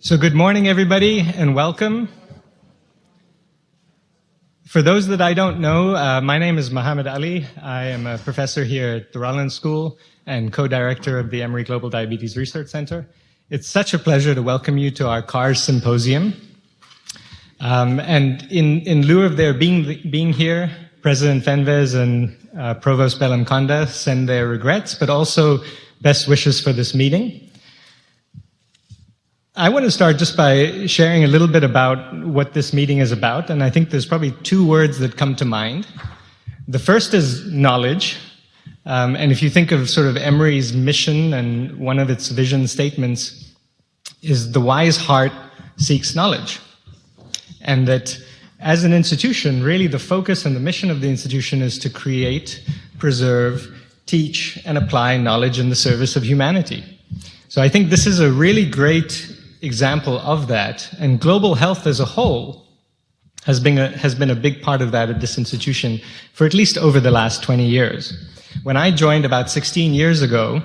So good morning, everybody, and welcome. For those that I don't know, my name is Muhammad Ali. I am a professor here at the Rollins School and co-director of the Emory Global Diabetes Research Center. It's such a pleasure to welcome you to our CARRS Symposium. And in lieu of their being here, President Fenves and Provost Belamconda send their regrets, but also best wishes for this meeting. I want to start just by sharing a little bit about what this meeting is about, and I think there's probably two words that come to mind. The first is knowledge, and if you think of sort of Emory's mission, and one of its vision statements is the wise heart seeks knowledge, and that as an institution, really the focus and the mission of the institution is to create, preserve, teach, and apply knowledge in the service of humanity. So I think this is a really great example of that, and global health as a whole has been a big part of that at this institution for at least over the last 20 years. When I joined about 16 years ago,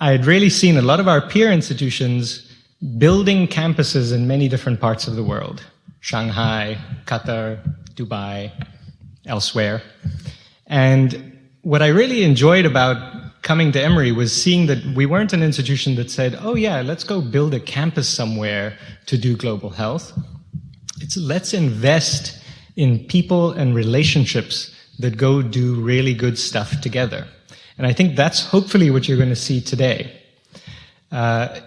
I had really seen a lot of our peer institutions building campuses in many different parts of the world: Shanghai, Qatar, Dubai, elsewhere. And what I really enjoyed about coming to Emory was seeing that we weren't an institution that said, oh yeah, let's go build a campus somewhere to do global health. It's let's invest in people and relationships that go do really good stuff together. And I think that's hopefully what you're going to see today.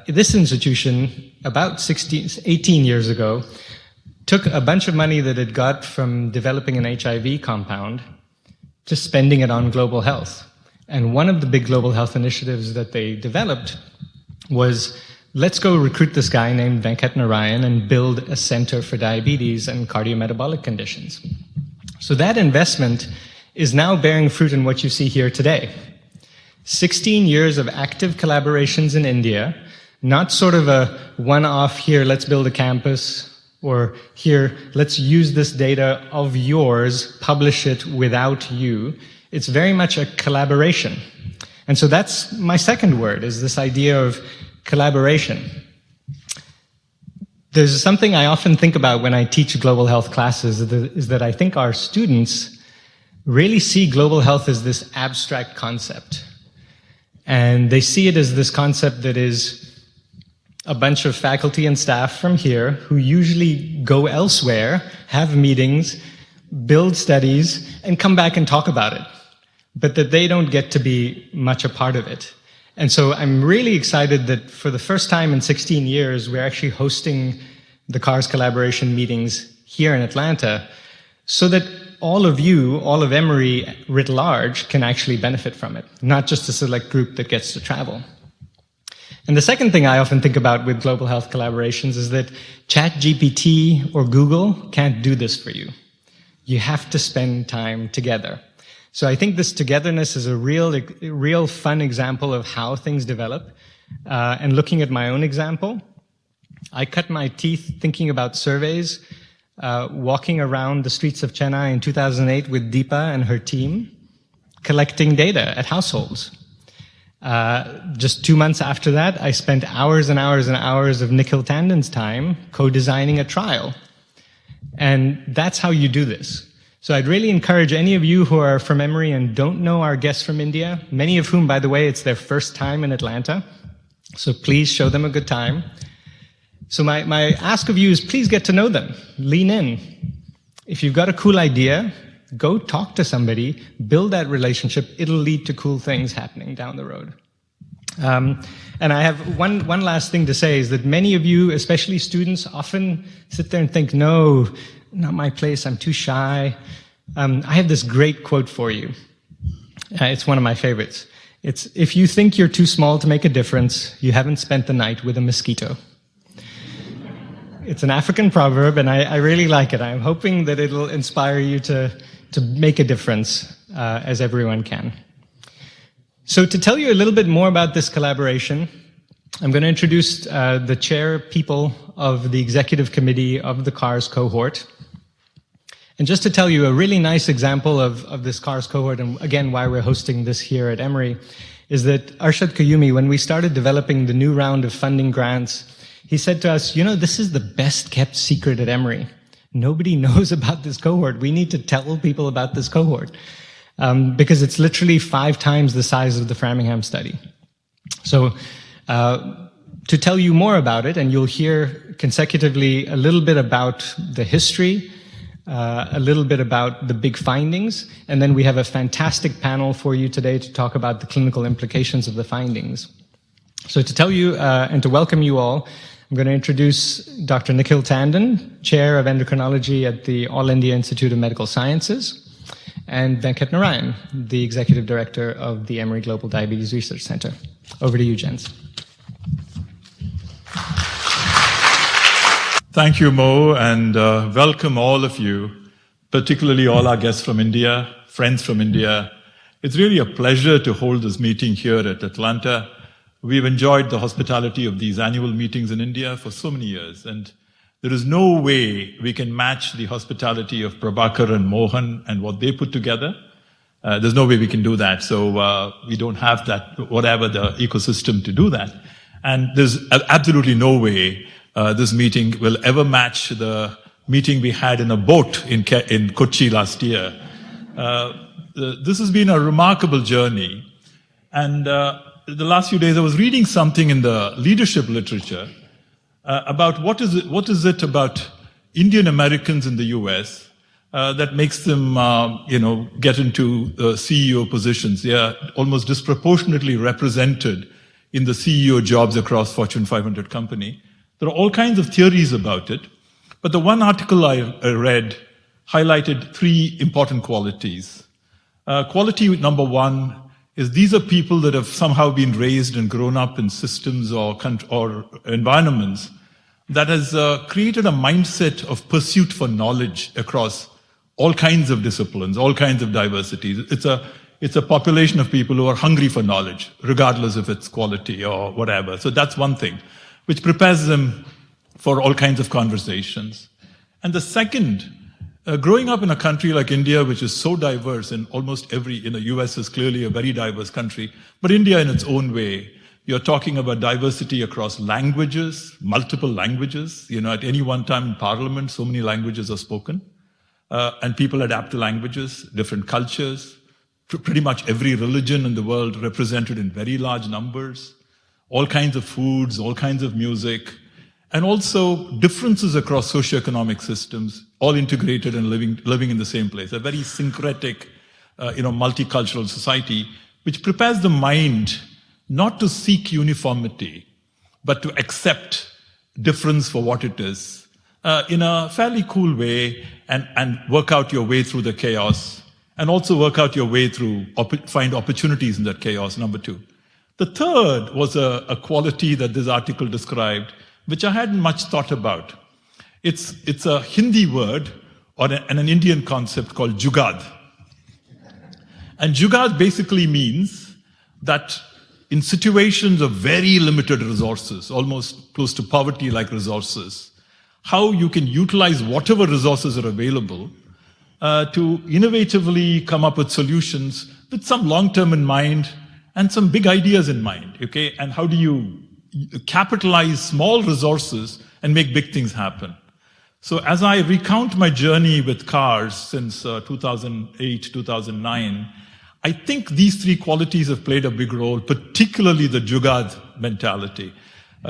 This institution, about 18 years ago, took a bunch of money that it got from developing an HIV compound to spending it on global health. And one of the big global health initiatives that they developed was, let's go recruit this guy named Venkat Narayan and build a center for diabetes and cardiometabolic conditions. So that investment is now bearing fruit in what you see here today. 16 years of active collaborations in India, not sort of a one-off here, let's build a campus, or here, let's use this data of yours, publish it without you. It's very much a collaboration. And so that's my second word, is this idea of collaboration. There's something I often think about when I teach global health classes, is that I think our students really see global health as this abstract concept. And they see it as this concept that is a bunch of faculty and staff from here who usually go elsewhere, have meetings, build studies, and come back and talk about it, but that they don't get to be much a part of it. And so I'm really excited that for the first time in 16 years, we're actually hosting the CARRS collaboration meetings here in Atlanta, so that all of you, all of Emory writ large, can actually benefit from it, not just a select group that gets to travel. And the second thing I often think about with global health collaborations is that ChatGPT or Google can't do this for you. You have to spend time together. So I think this togetherness is a real fun example of how things develop. And looking at my own example, I cut my teeth thinking about surveys, walking around the streets of Chennai in 2008 with Deepa and her team, collecting data at households. Just 2 months after that, I spent hours and hours and hours of Nikhil Tandon's time co-designing a trial. And that's how you do this. So I'd really encourage any of you who are from Emory and don't know our guests from India, many of whom, by the way, it's their first time in Atlanta, so please show them a good time. So my ask of you is please get to know them, lean in. If you've got a cool idea, go talk to somebody, build that relationship, it'll lead to cool things happening down the road. And I have one last thing to say is that many of you, especially students, often sit there and think, no, not my place, I'm too shy. I have this great quote for you. It's one of my favorites. It's, if you think you're too small to make a difference, you haven't spent the night with a mosquito. It's an African proverb, and I really like it. I'm hoping that it'll inspire you to make a difference, as everyone can. So to tell you a little bit more about this collaboration, I'm going to introduce the chair people of the executive committee of the CARRS cohort. And just to tell you a really nice example of this CARRS cohort, and again, why we're hosting this here at Emory, is that Arshad Qayyumi, when we started developing the new round of funding grants, He said to us, this is the best kept secret at Emory. Nobody knows about this cohort. We need to tell people about this cohort because it's literally 5 times the size of the Framingham study. So to tell you more about it, and you'll hear consecutively a little bit about the history, a little bit about the big findings, and then we have a fantastic panel for you today to talk about the clinical implications of the findings. So to tell you and to welcome you all, I'm going to introduce Dr. Nikhil Tandon, Chair of Endocrinology at the All India Institute of Medical Sciences, and Venkat Narayan, the Executive Director of the Emory Global Diabetes Research Center. Over to you, gents. Thank you, Mo, and welcome all of you, particularly all our guests from India, friends from India. It's really a pleasure to hold this meeting here at Atlanta. We've enjoyed the hospitality of these annual meetings in India for so many years, and there is no way we can match the hospitality of Prabhakar and Mohan and what they put together. There's no way we can do that, so we don't have that, whatever the ecosystem to do that. And there's absolutely no way this meeting will ever match the meeting we had in a boat in Kochi last year. This has been a remarkable journey, and the last few days I was reading something in the leadership literature about what is it about Indian Americans in the US that makes them get into CEO positions. They are almost disproportionately represented in the CEO jobs across Fortune 500 company. There are all kinds of theories about it, but the one article I read highlighted 3 important qualities. Quality number 1 is these are people that have somehow been raised and grown up in systems or environments that has created a mindset of pursuit for knowledge across all kinds of disciplines, all kinds of diversities. It's a population of people who are hungry for knowledge, regardless of its quality or whatever. So that's one thing, which prepares them for all kinds of conversations. And the second, growing up in a country like India, which is so diverse in almost US is clearly a very diverse country, but India in its own way, you're talking about diversity across languages, multiple languages. At any one time in parliament, so many languages are spoken, and people adapt to languages, different cultures, pretty much every religion in the world represented in very large numbers, all kinds of foods, all kinds of music, and also differences across socioeconomic systems, all integrated and living in the same place. A very syncretic, multicultural society, which prepares the mind not to seek uniformity, but to accept difference for what it is, in a fairly cool way, and work out your way through the chaos, and also work out your way through, find opportunities in that chaos, number 2. The third was a quality that this article described, which I hadn't much thought about. It's a Hindi word and an Indian concept called jugad. And jugad basically means that in situations of very limited resources, almost close to poverty-like resources, how you can utilize whatever resources are available to innovatively come up with solutions with some long-term in mind and some big ideas in mind, okay? And how do you capitalize small resources and make big things happen? So as I recount my journey with CARRS since 2008, 2009, I think these 3 qualities have played a big role, particularly the jugad mentality.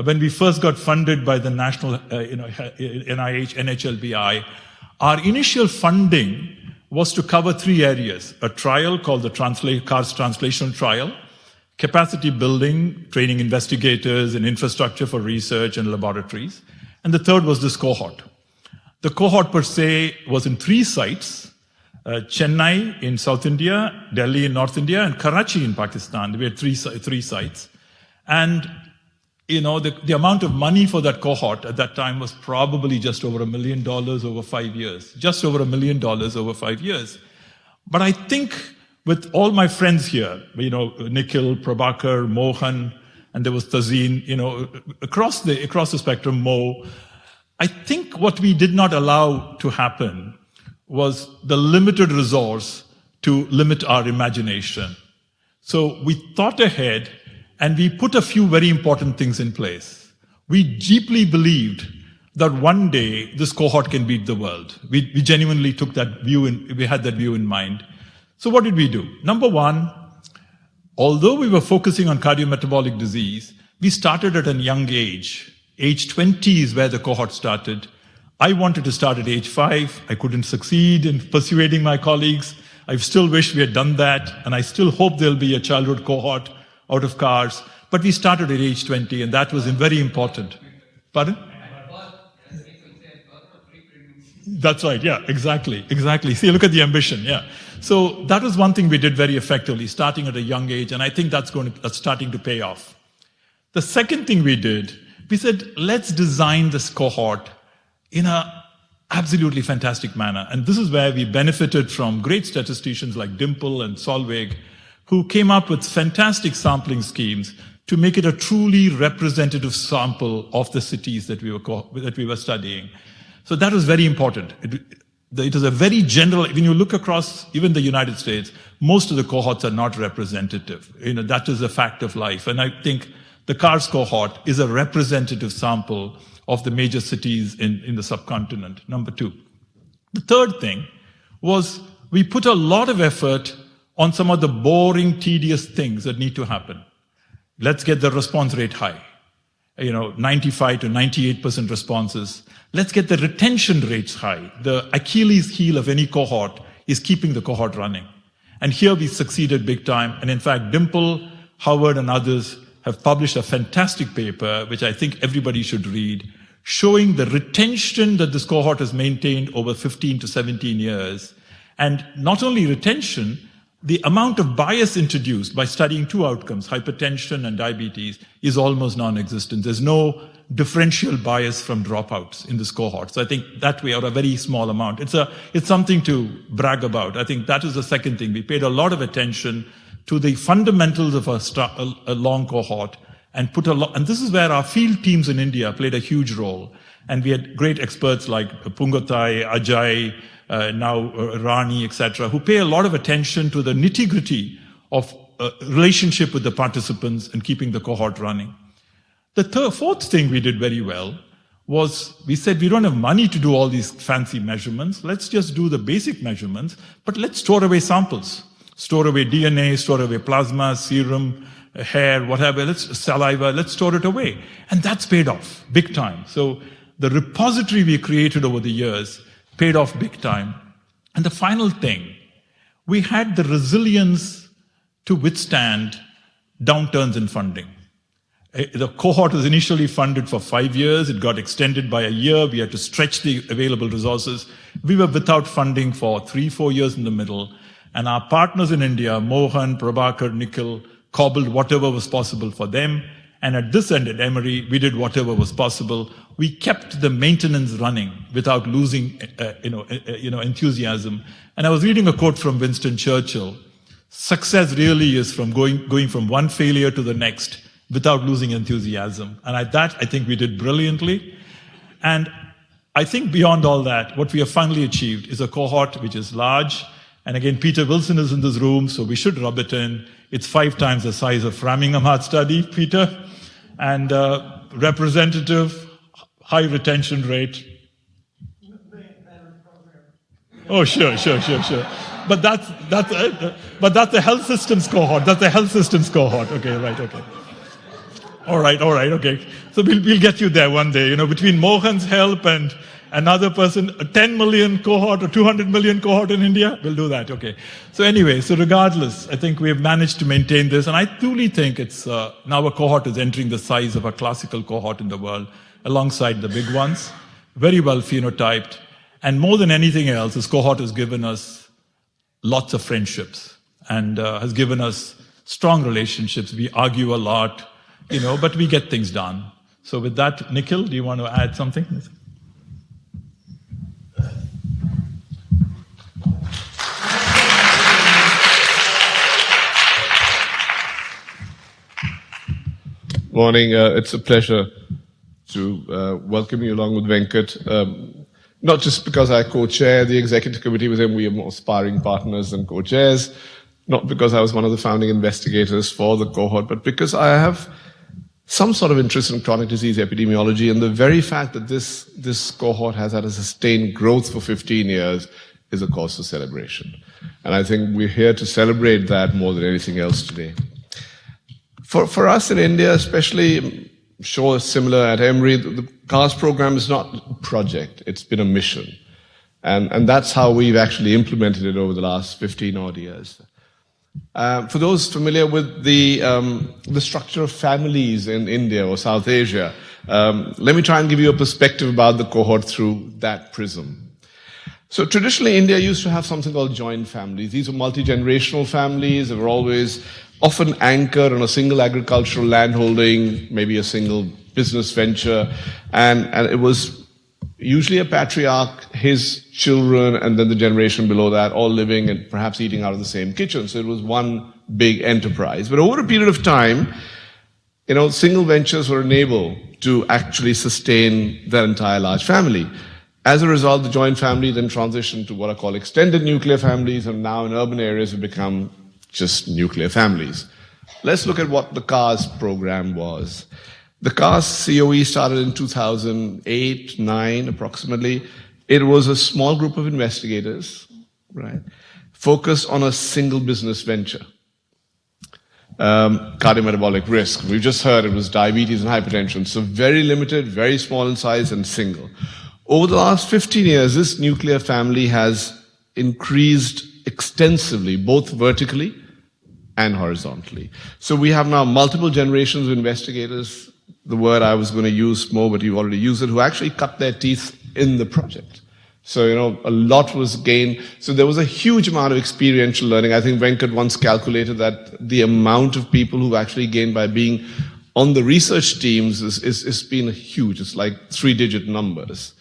When we first got funded by the national NIH, NHLBI, our initial funding was to cover 3 areas: a trial called the CARRS Translational Trial, capacity building, training investigators and infrastructure for research and laboratories. And the third was this cohort. The cohort per se was in 3 sites, Chennai in South India, Delhi in North India, and Karachi in Pakistan. We had 3 sites. And the amount of money for that cohort at that time was probably just over $1 million over 5 years. Just over $1 million over 5 years. But I think with all my friends here, Nikhil, Prabhakar, Mohan, and there was Tazeen, across the spectrum, Mo, I think what we did not allow to happen was the limited resource to limit our imagination. So we thought ahead and we put a few very important things in place. We deeply believed that one day this cohort can beat the world. We genuinely took that view, we had that view in mind. So what did we do? Number one, although we were focusing on cardiometabolic disease, we started at a young age. Age 20 is where the cohort started. I wanted to start at age 5. I couldn't succeed in persuading my colleagues. I still wish we had done that, and I still hope there'll be a childhood cohort out of CARRS. But we started at age 20, and that was very important. Pardon? That's right, yeah, exactly. See, look at the ambition, yeah. So that was one thing we did very effectively, starting at a young age, and I think that's starting to pay off. The second thing we did, we said, let's design this cohort in an absolutely fantastic manner. And this is where we benefited from great statisticians like Dimple and Solveig, who came up with fantastic sampling schemes to make it a truly representative sample of the cities that we were studying. So that was very important. It is a very general, when you look across even the United States, most of the cohorts are not representative. That is a fact of life. And I think the CARRS cohort is a representative sample of the major cities in the subcontinent, number 2. The third thing was we put a lot of effort on some of the boring, tedious things that need to happen. Let's get the response rate high. 95 to 98% responses. Let's get the retention rates high. The Achilles heel of any cohort is keeping the cohort running. And here we succeeded big time. And in fact, Dimple, Howard, and others have published a fantastic paper, which I think everybody should read, showing the retention that this cohort has maintained over 15 to 17 years. And not only retention, the amount of bias introduced by studying 2 outcomes, hypertension and diabetes, is almost non-existent. There's no differential bias from dropouts in this cohort. So I think that way, or a very small amount. It's something to brag about. I think that is the second thing. We paid a lot of attention to the fundamentals of a long cohort and and this is where our field teams in India played a huge role. And we had great experts like Pungatai, Ajay, now Rani, etc., who pay a lot of attention to the nitty-gritty of relationship with the participants and keeping the cohort running. The fourth thing we did very well was we said we don't have money to do all these fancy measurements. Let's just do the basic measurements, but let's store away samples. Store away DNA, store away plasma, serum, hair, whatever, saliva, let's store it away. And that's paid off big time. So the repository we created over the years paid off big time. And the final thing, we had the resilience to withstand downturns in funding. The cohort was initially funded for 5 years. It got extended by a year. We had to stretch the available resources. We were without funding for 3-4 years in the middle. And our partners in India, Mohan, Prabhakar, Nikhil, cobbled whatever was possible for them. And at this end, at Emory, we did whatever was possible. We kept the maintenance running without losing, enthusiasm. And I was reading a quote from Winston Churchill. Success really is from going from one failure to the next without losing enthusiasm. And at that, I think we did brilliantly. And I think beyond all that, what we have finally achieved is a cohort which is large. And again, Peter Wilson is in this room, so we should rub it in. It's 5 times the size of Framingham Heart Study, Peter. And representative, high retention rate. Oh, sure. But that's the health systems cohort. That's the health systems cohort. Okay, right, okay. All right, okay. So we'll get you there one day. Between Mohan's help and another person, a 10 million cohort or 200 million cohort in India, we'll do that, okay. So anyway, regardless, I think we have managed to maintain this, and I truly think it's now a cohort is entering the size of a classical cohort in the world, alongside the big ones, very well phenotyped, and more than anything else, this cohort has given us lots of friendships, and has given us strong relationships. We argue a lot, but we get things done. So with that, Nikhil, do you want to add something? Morning. It's a pleasure to welcome you along with Venkat. Not just because I co-chair the executive committee with him, we are more sparring partners than co-chairs. Not because I was one of the founding investigators for the cohort, but because I have some sort of interest in chronic disease epidemiology, and the very fact that this cohort has had a sustained growth for 15 years is a cause for celebration. And I think we're here to celebrate that more than anything else today. For us in India, especially, I'm sure similar at Emory, the CARRS program is not a project, it's been a mission. And that's how we've actually implemented it over the last 15 odd years. For those familiar with the structure of families in India or South Asia, let me try and give you a perspective about the cohort through that prism. So traditionally, India used to have something called joint families. These were multi-generational families. They were always often anchored on a single agricultural landholding, maybe a single business venture, and it was usually a patriarch, his children, and then the generation below that, all living and perhaps eating out of the same kitchen. So it was one big enterprise. But over a period of time, single ventures were unable to actually sustain their entire large family. As a result, the joint family then transitioned to what are called extended nuclear families, and now in urban areas have become just nuclear families. Let's look at what the CARRS program was. The CARRS COE started in 2008-9 approximately. It was a small group of investigators, right, focused on a single business venture. Cardiometabolic risk. We've just heard it was diabetes and hypertension. So very limited, very small in size and single. Over the last 15 years, this nuclear family has increased extensively, both vertically and horizontally. So we have now multiple generations of investigators, the word I was going to use more, but you already used it, who actually cut their teeth in the project. So, a lot was gained. So there was a huge amount of experiential learning. I think Venkat once calculated that the amount of people who actually gained by being on the research teams is been huge. It's like 3-digit numbers.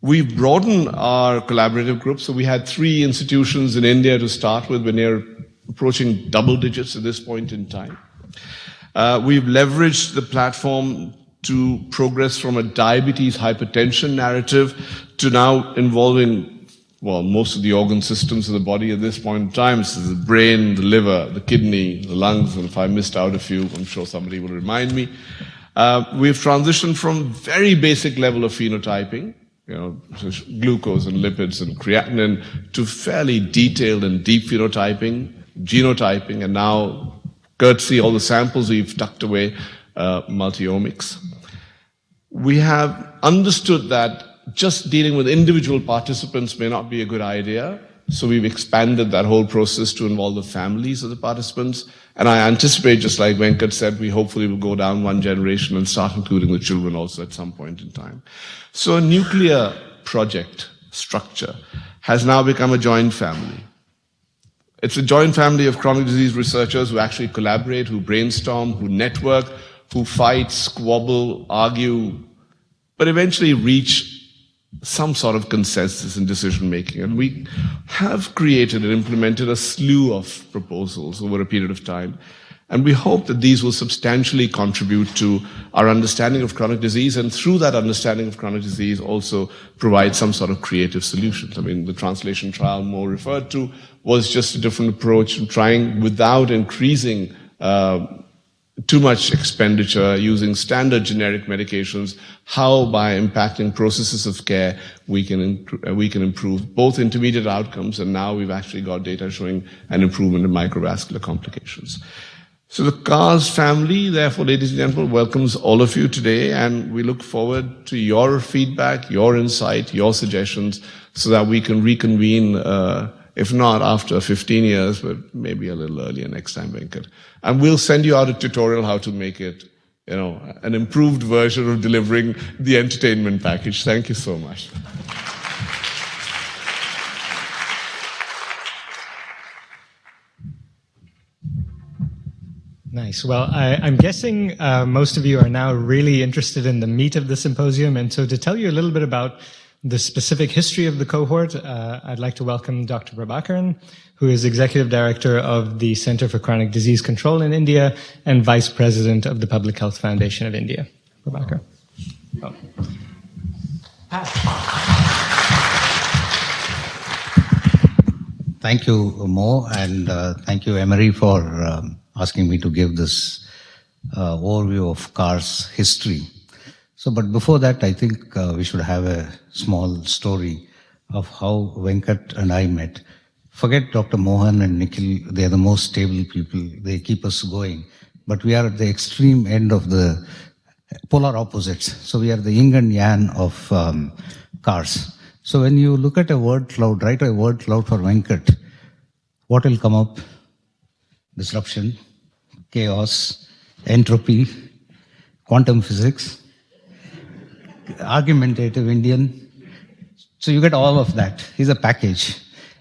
We've broadened our collaborative group. So we had 3 institutions in India to start with. We're near approaching double digits at this point in time. We've leveraged the platform to progress from a diabetes hypertension narrative to now involving, most of the organ systems of the body at this point in time. So the brain, the liver, the kidney, the lungs, and if I missed out a few, I'm sure somebody will remind me. We've transitioned from very basic level of phenotyping, glucose and lipids and creatinine, to fairly detailed and deep phenotyping, genotyping, and now, courtesy all the samples we've tucked away, multiomics. We have understood that just dealing with individual participants may not be a good idea, so we've expanded that whole process to involve the families of the participants. And I anticipate, just like Venkat said, we hopefully will go down one generation and start including the children also at some point in time. So a nuclear project structure has now become a joint family. It's a joint family of chronic disease researchers who actually collaborate, who brainstorm, who network, who fight, squabble, argue, but eventually reach some sort of consensus in decision making. And we have created and implemented a slew of proposals over a period of time. And we hope that these will substantially contribute to our understanding of chronic disease, and through that understanding of chronic disease also provide some sort of creative solutions. I mean, the translation trial more referred to was just a different approach, trying without increasing too much expenditure, using standard generic medications, how by impacting processes of care we can improve both intermediate outcomes, and now we've actually got data showing an improvement in microvascular complications. So the CARRS family, therefore, ladies and gentlemen, welcomes all of you today, and we look forward to your feedback, your insight, your suggestions, so that we can reconvene, if not after 15 years, but maybe a little earlier next time, Venkat. And we'll send you out a tutorial how to make it, an improved version of delivering the entertainment package. Thank you so much. Nice. Well, I'm guessing most of you are now really interested in the meat of the symposium. And so to tell you a little bit about the specific history of the cohort, I'd like to welcome Dr. Prabhakaran, who is Executive Director of the Center for Chronic Disease Control in India and Vice President of the Public Health Foundation of India. Prabhakaran. Oh. Thank you, Mo, and thank you, Emory, for asking me to give this overview of CARRS history. So, but before that, I think we should have a small story of how Venkat and I met. Forget Dr. Mohan and Nikhil, they are the most stable people. They keep us going. But we are at the extreme end of the polar opposites. So we are the yin and yang of CARRS. So when you look at a word cloud, write a word cloud for Venkat, what will come up? Disruption, chaos, entropy, quantum physics, argumentative Indian. So you get all of that. He's a package.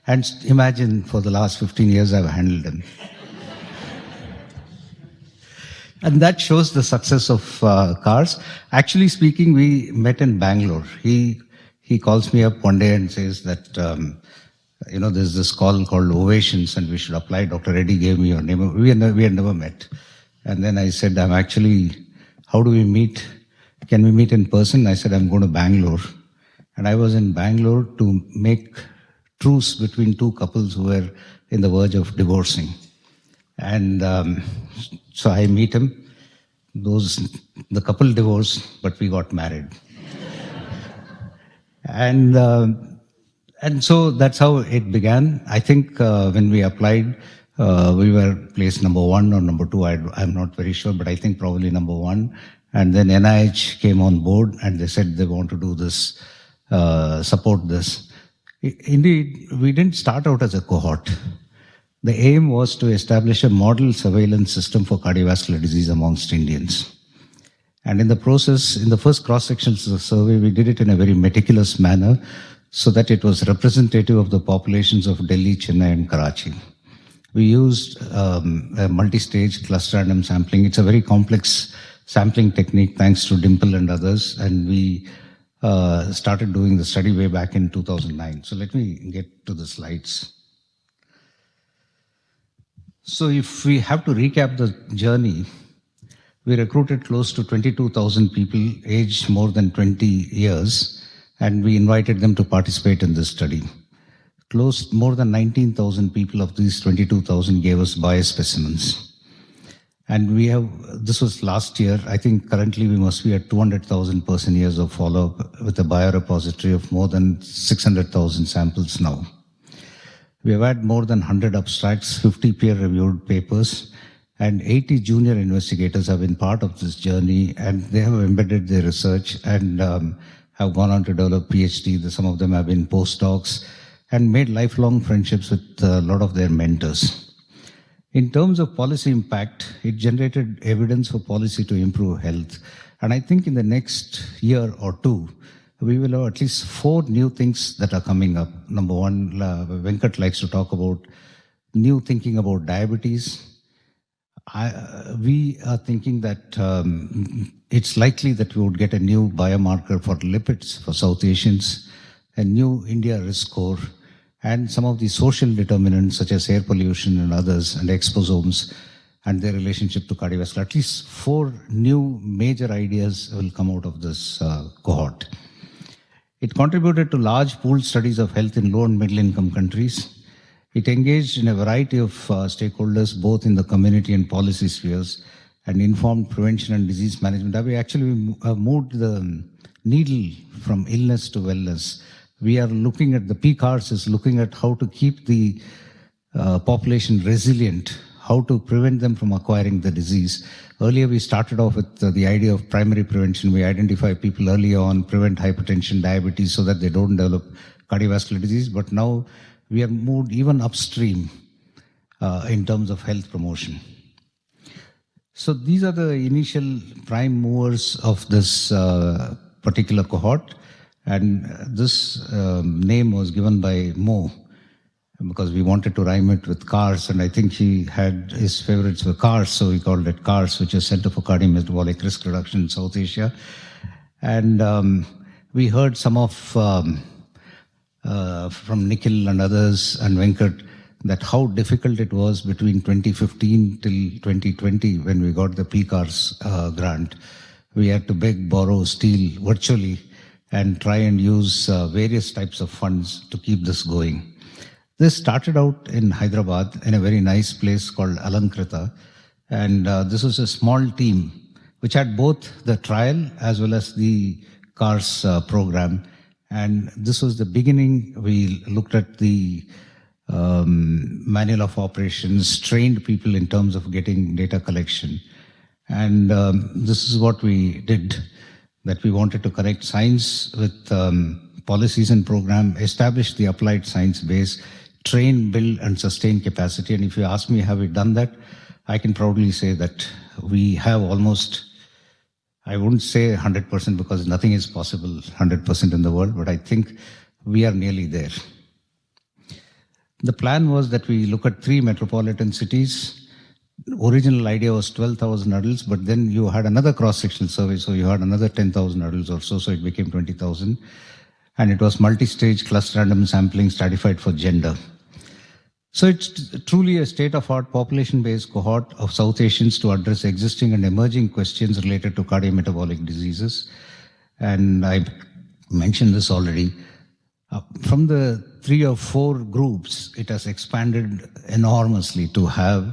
And imagine for the last 15 years I've handled him. And that shows the success of CARRS. Actually speaking, we met in Bangalore. He calls me up one day and says that, there's this call called Ovations and we should apply. Dr. Reddy gave me your name. We had never met. And then I said, how do we meet? Can we meet in person? I said, I'm going to Bangalore. And I was in Bangalore to make truce between two couples who were in the verge of divorcing. And so I meet him. The couple divorced, but we got married. And so that's how it began. I think when we applied, we were placed number 1 or number 2. I'm not very sure, but I think probably number 1. And then NIH came on board and they said they want to do this, support this. Indeed, we didn't start out as a cohort. The aim was to establish a model surveillance system for cardiovascular disease amongst Indians. And in the process, in the first cross-sections of the survey, we did it in a very meticulous manner so that it was representative of the populations of Delhi, Chennai, and Karachi. We used a multi-stage cluster random sampling. It's a very complex sampling technique thanks to Dimple and others. And we started doing the study way back in 2009. So let me get to the slides. So if we have to recap the journey, we recruited close to 22,000 people aged more than 20 years, and we invited them to participate in this study. More than 19,000 people of these 22,000 gave us biospecimens. And this was last year, I think currently we must be at 200,000 person years of follow-up with a biorepository of more than 600,000 samples now. We have had more than 100 abstracts, 50 peer-reviewed papers, and 80 junior investigators have been part of this journey, and they have embedded their research and have gone on to develop PhD. Some of them have been postdocs and made lifelong friendships with a lot of their mentors. In terms of policy impact, it generated evidence for policy to improve health. And I think in the next year or two, we will have at least 4 new things that are coming up. Number 1, Venkat likes to talk about new thinking about diabetes. We are thinking that it's likely that we would get a new biomarker for lipids for South Asians, a new India risk score, and some of the social determinants such as air pollution and others, and exposomes and their relationship to cardiovascular. At least 4 new major ideas will come out of this cohort. It contributed to large pooled studies of health in low and middle income countries. It engaged in a variety of stakeholders, both in the community and policy spheres, and informed prevention and disease management. We actually moved the needle from illness to wellness. We are looking at, the CARRS is looking at how to keep the population resilient, how to prevent them from acquiring the disease. Earlier, we started off with the idea of primary prevention. We identify people early on, prevent hypertension, diabetes, so that they don't develop cardiovascular disease. But now we have moved even upstream in terms of health promotion. So these are the initial prime movers of this particular cohort. And this name was given by Mo, because we wanted to rhyme it with CARRS, and I think he had his favorites were CARRS, so he called it CARRS, which is Center for Cardiometabolic Risk Reduction in South Asia. And we heard some of from Nikhil and others and Venkat that how difficult it was between 2015 till 2020 when we got the CARRS grant. We had to beg, borrow, steal virtually and try and use various types of funds to keep this going. This started out in Hyderabad in a very nice place called Alankrita. And this was a small team which had both the trial as well as the CARRS program. And this was the beginning. We looked at the manual of operations, trained people in terms of getting data collection. And this is what we did, that we wanted to connect science with policies and program, establish the applied science base, train, build, and sustain capacity. And if you ask me, have we done that? I can proudly say that we have almost, I wouldn't say 100% because nothing is possible 100% in the world, but I think we are nearly there. The plan was that we look at 3 metropolitan cities. The original idea was 12,000 adults, but then you had another cross-sectional survey, so you had another 10,000 adults or so it became 20,000. And it was multi-stage cluster random sampling stratified for gender. So it's truly a state-of-art population-based cohort of South Asians to address existing and emerging questions related to cardiometabolic diseases. And I mentioned this already. From the 3 or 4 groups, it has expanded enormously to have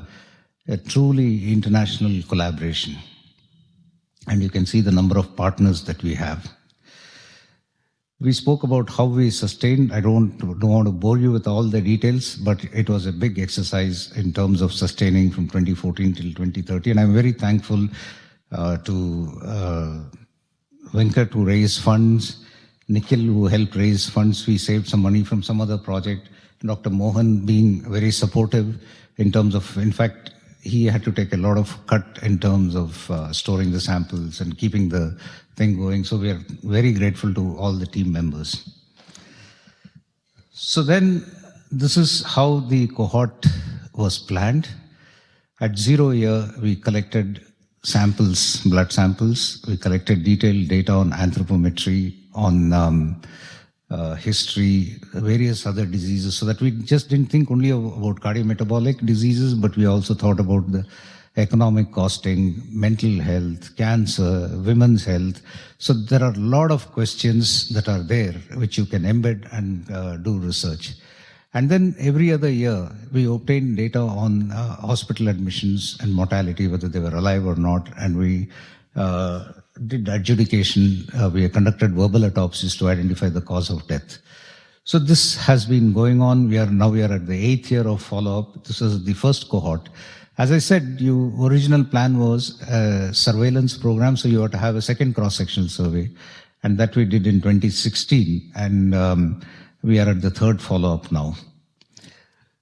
a truly international collaboration. And you can see the number of partners that we have. We spoke about how we sustained. I don't want to bore you with all the details, but it was a big exercise in terms of sustaining from 2014 till 2030. And I'm very thankful to Venkat who raised funds, Nikhil who helped raise funds. We saved some money from some other project. Dr. Mohan being very supportive in terms of, in fact, he had to take a lot of cut in terms of storing the samples and keeping the thing going. So we are very grateful to all the team members. So then this is how the cohort was planned. At 0 year, we collected samples, blood samples. We collected detailed data on anthropometry, on history, various other diseases, so that we just didn't think only about cardiometabolic diseases, but we also thought about the economic costing, mental health, cancer, women's health. So there are a lot of questions that are there which you can embed and do research. And then every other year, we obtain data on hospital admissions and mortality, whether they were alive or not, and we did adjudication. We conducted verbal autopsies to identify the cause of death. So this has been going on. We are at the 8th year of follow-up. This is the first cohort. As I said, original plan was a surveillance program, so you had to have a second cross-sectional survey, and that we did in 2016, and we are at the 3rd follow-up now.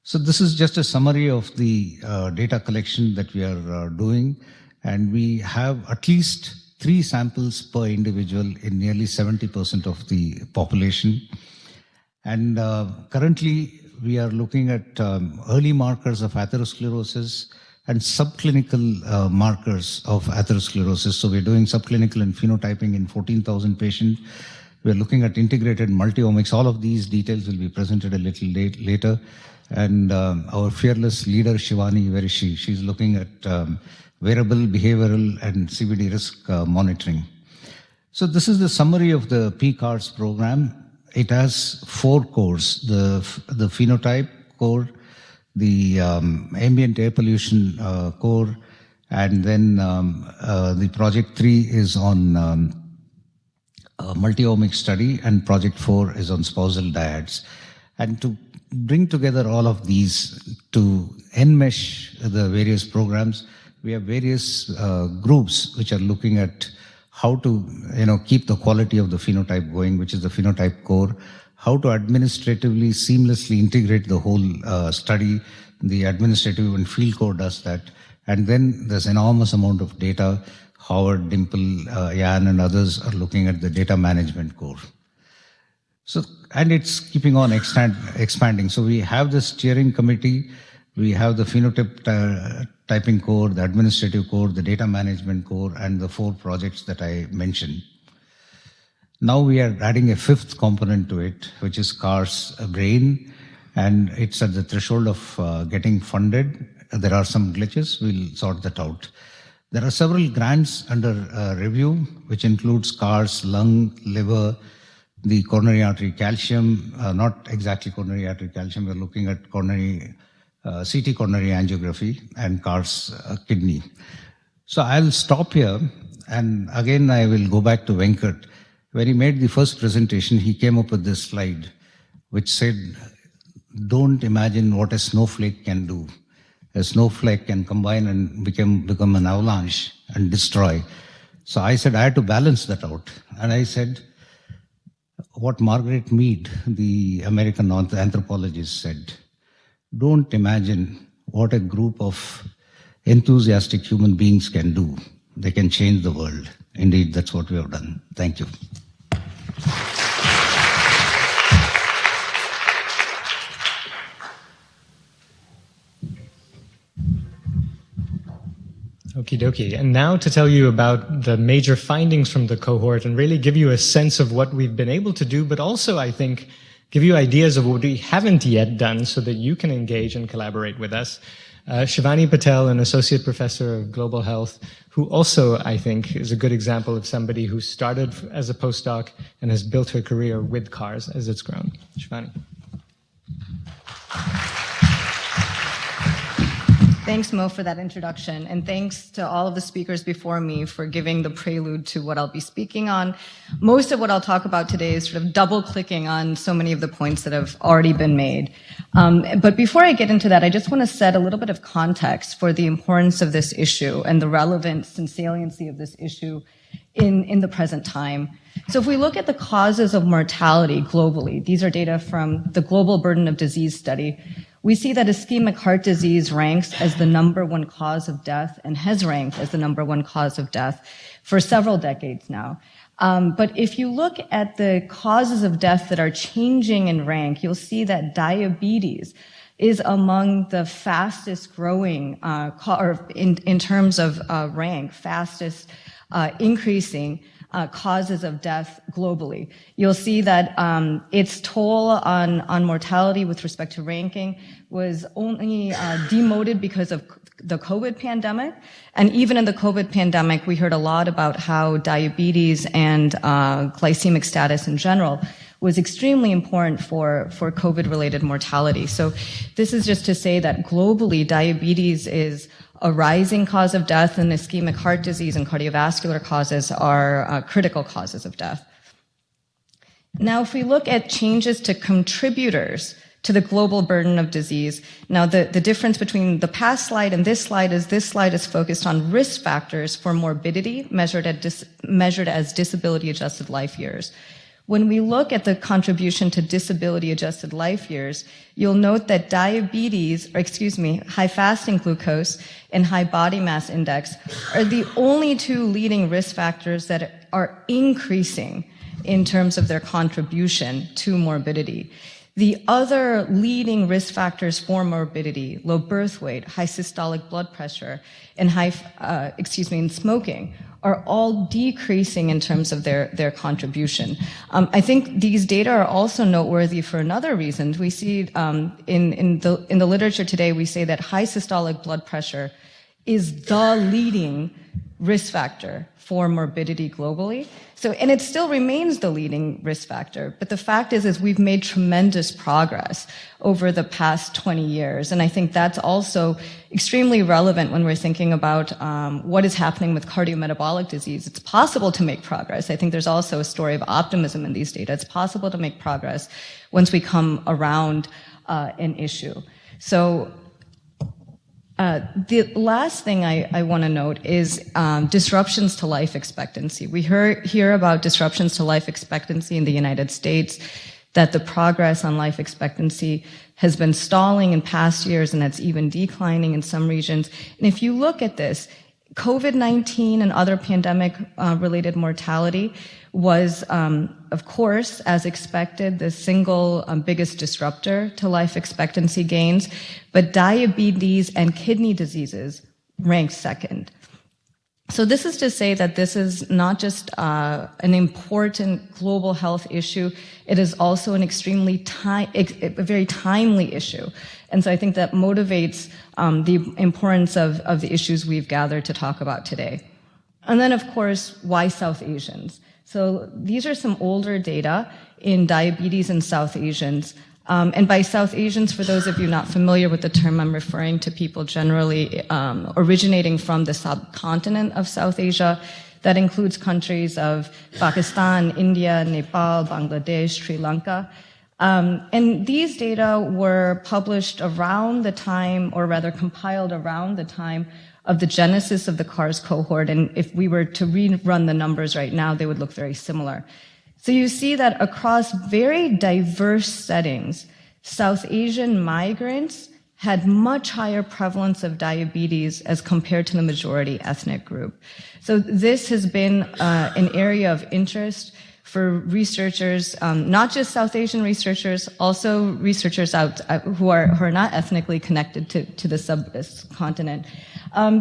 So this is just a summary of the data collection that we are doing, and we have at least 3 samples per individual in nearly 70% of the population. And currently, we are looking at early markers of atherosclerosis and subclinical markers of atherosclerosis. So we're doing subclinical and phenotyping in 14,000 patients. We're looking at integrated multi-omics. All of these details will be presented a little later. And our fearless leader, Shivani Verishi, she's looking at wearable, behavioral, and CVD risk monitoring. So this is the summary of the CARRS program. It has 4 cores, the phenotype core, the ambient air pollution core, and then the project 3 is on multi-omic study, and project 4 is on spousal dyads. And to bring together all of these to enmesh the various programs, we have various groups which are looking at how to keep the quality of the phenotype going, which is the phenotype core, how to administratively, seamlessly integrate the whole study. The administrative and field core does that. And then there's enormous amount of data. Howard, Dimple, Jan, and others are looking at the data management core. So, and it's keeping on expanding. So we have the steering committee, we have the phenotype typing core, the administrative core, the data management core, and the 4 projects that I mentioned. Now we are adding a 5th component to it, which is CARRS Brain, and it's at the threshold of getting funded. There are some glitches, we'll sort that out. There are several grants under review, which includes CARRS, lung, liver, the coronary artery calcium, not exactly coronary artery calcium, we're looking at coronary CT coronary angiography, and CARRS kidney. So I'll stop here, and again I will go back to Venkat. When he made the first presentation, he came up with this slide, which said, don't imagine what a snowflake can do. A snowflake can combine and become an avalanche and destroy. So I said I had to balance that out. And I said what Margaret Mead, the American anthropologist, said, don't imagine what a group of enthusiastic human beings can do. They can change the world. Indeed, that's what we have done. Thank you. Okie dokie. And now to tell you about the major findings from the cohort and really give you a sense of what we've been able to do, but also, I think, give you ideas of what we haven't yet done so that you can engage and collaborate with us. Shivani Patel, an associate professor of global health, who also, I think, is a good example of somebody who started as a postdoc and has built her career with CARRS as it's grown. Shivani. Thanks, Mo, for that introduction, and thanks to all of the speakers before me for giving the prelude to what I'll be speaking on. Most of what I'll talk about today is sort of double-clicking on so many of the points that have already been made. But before I get into that, I just want to set a little bit of context for the importance of this issue and the relevance and saliency of this issue in the present time. So if we look at the causes of mortality globally, these are data from the Global Burden of Disease study, we see that ischemic heart disease ranks as the #1 cause of death and has ranked as the #1 cause of death for several decades now. But if you look at the causes of death that are changing in rank, you'll see that diabetes is among the fastest growing, or in terms of rank, fastest increasing causes of death globally. You'll see that its toll on mortality with respect to ranking was only demoted because of the COVID pandemic. And even in the COVID pandemic, we heard a lot about how diabetes and glycemic status in general was extremely important for COVID-related mortality. So this is just to say that globally, diabetes is a rising cause of death, and ischemic heart disease and cardiovascular causes are critical causes of death. Now, if we look at changes to contributors to the global burden of disease, now the difference between the past slide and this slide is focused on risk factors for morbidity measured as disability-adjusted life years. When we look at the contribution to disability-adjusted life years, you'll note that high fasting glucose and high body mass index are the only two leading risk factors that are increasing in terms of their contribution to morbidity. The other leading risk factors for morbidity, low birth weight, high systolic blood pressure, and and smoking, are all decreasing in terms of their contribution. I think these data are also noteworthy for another reason. We see in the literature today, we say that high systolic blood pressure is the leading risk factor for morbidity globally. And it still remains the leading risk factor. But the fact is we've made tremendous progress over the past 20 years. And I think that's also extremely relevant when we're thinking about what is happening with cardiometabolic disease. It's possible to make progress. I think there's also a story of optimism in these data. It's possible to make progress once we come around an issue. So the last thing I want to note is disruptions to life expectancy. We hear about disruptions to life expectancy in the United States, that the progress on life expectancy has been stalling in past years and that's even declining in some regions. And if you look at this, COVID-19 and other pandemic-related mortality was, of course, as expected, the single biggest disruptor to life expectancy gains, but diabetes and kidney diseases ranked second. So this is to say that this is not just an important global health issue, it is also an extremely a very timely issue. And so I think that motivates the importance of the issues we've gathered to talk about today. And then, of course, why South Asians? So these are some older data in diabetes in South Asians. And by South Asians, for those of you not familiar with the term, I'm referring to people generally originating from the subcontinent of South Asia. That includes countries of Pakistan, India, Nepal, Bangladesh, Sri Lanka. And these data were published around the time, or rather compiled around the time of the genesis of the CARRS cohort. And if we were to rerun the numbers right now, they would look very similar. So you see that across very diverse settings, South Asian migrants had much higher prevalence of diabetes as compared to the majority ethnic group. So this has been an area of interest for researchers, not just South Asian researchers, also researchers who are not ethnically connected to the subcontinent,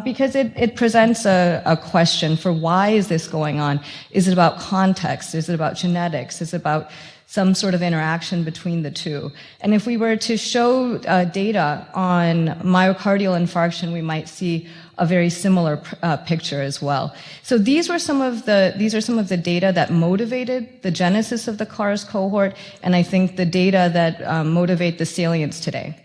because it presents a question for why is this going on? Is it about context? Is it about genetics? Is it about some sort of interaction between the two? And if we were to show data on myocardial infarction, we might see a very similar picture as well. So these are some of the data that motivated the genesis of the CARRS cohort, and I think the data that motivate the salience today.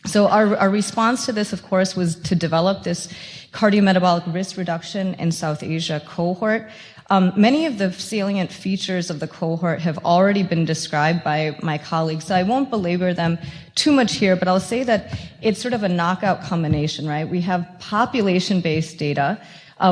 So our response to this, of course, was to develop this cardiometabolic risk reduction in South Asia cohort. Many of the salient features of the cohort have already been described by my colleagues, so I won't belabor them too much here, but I'll say that it's sort of a knockout combination, right? We have population-based data.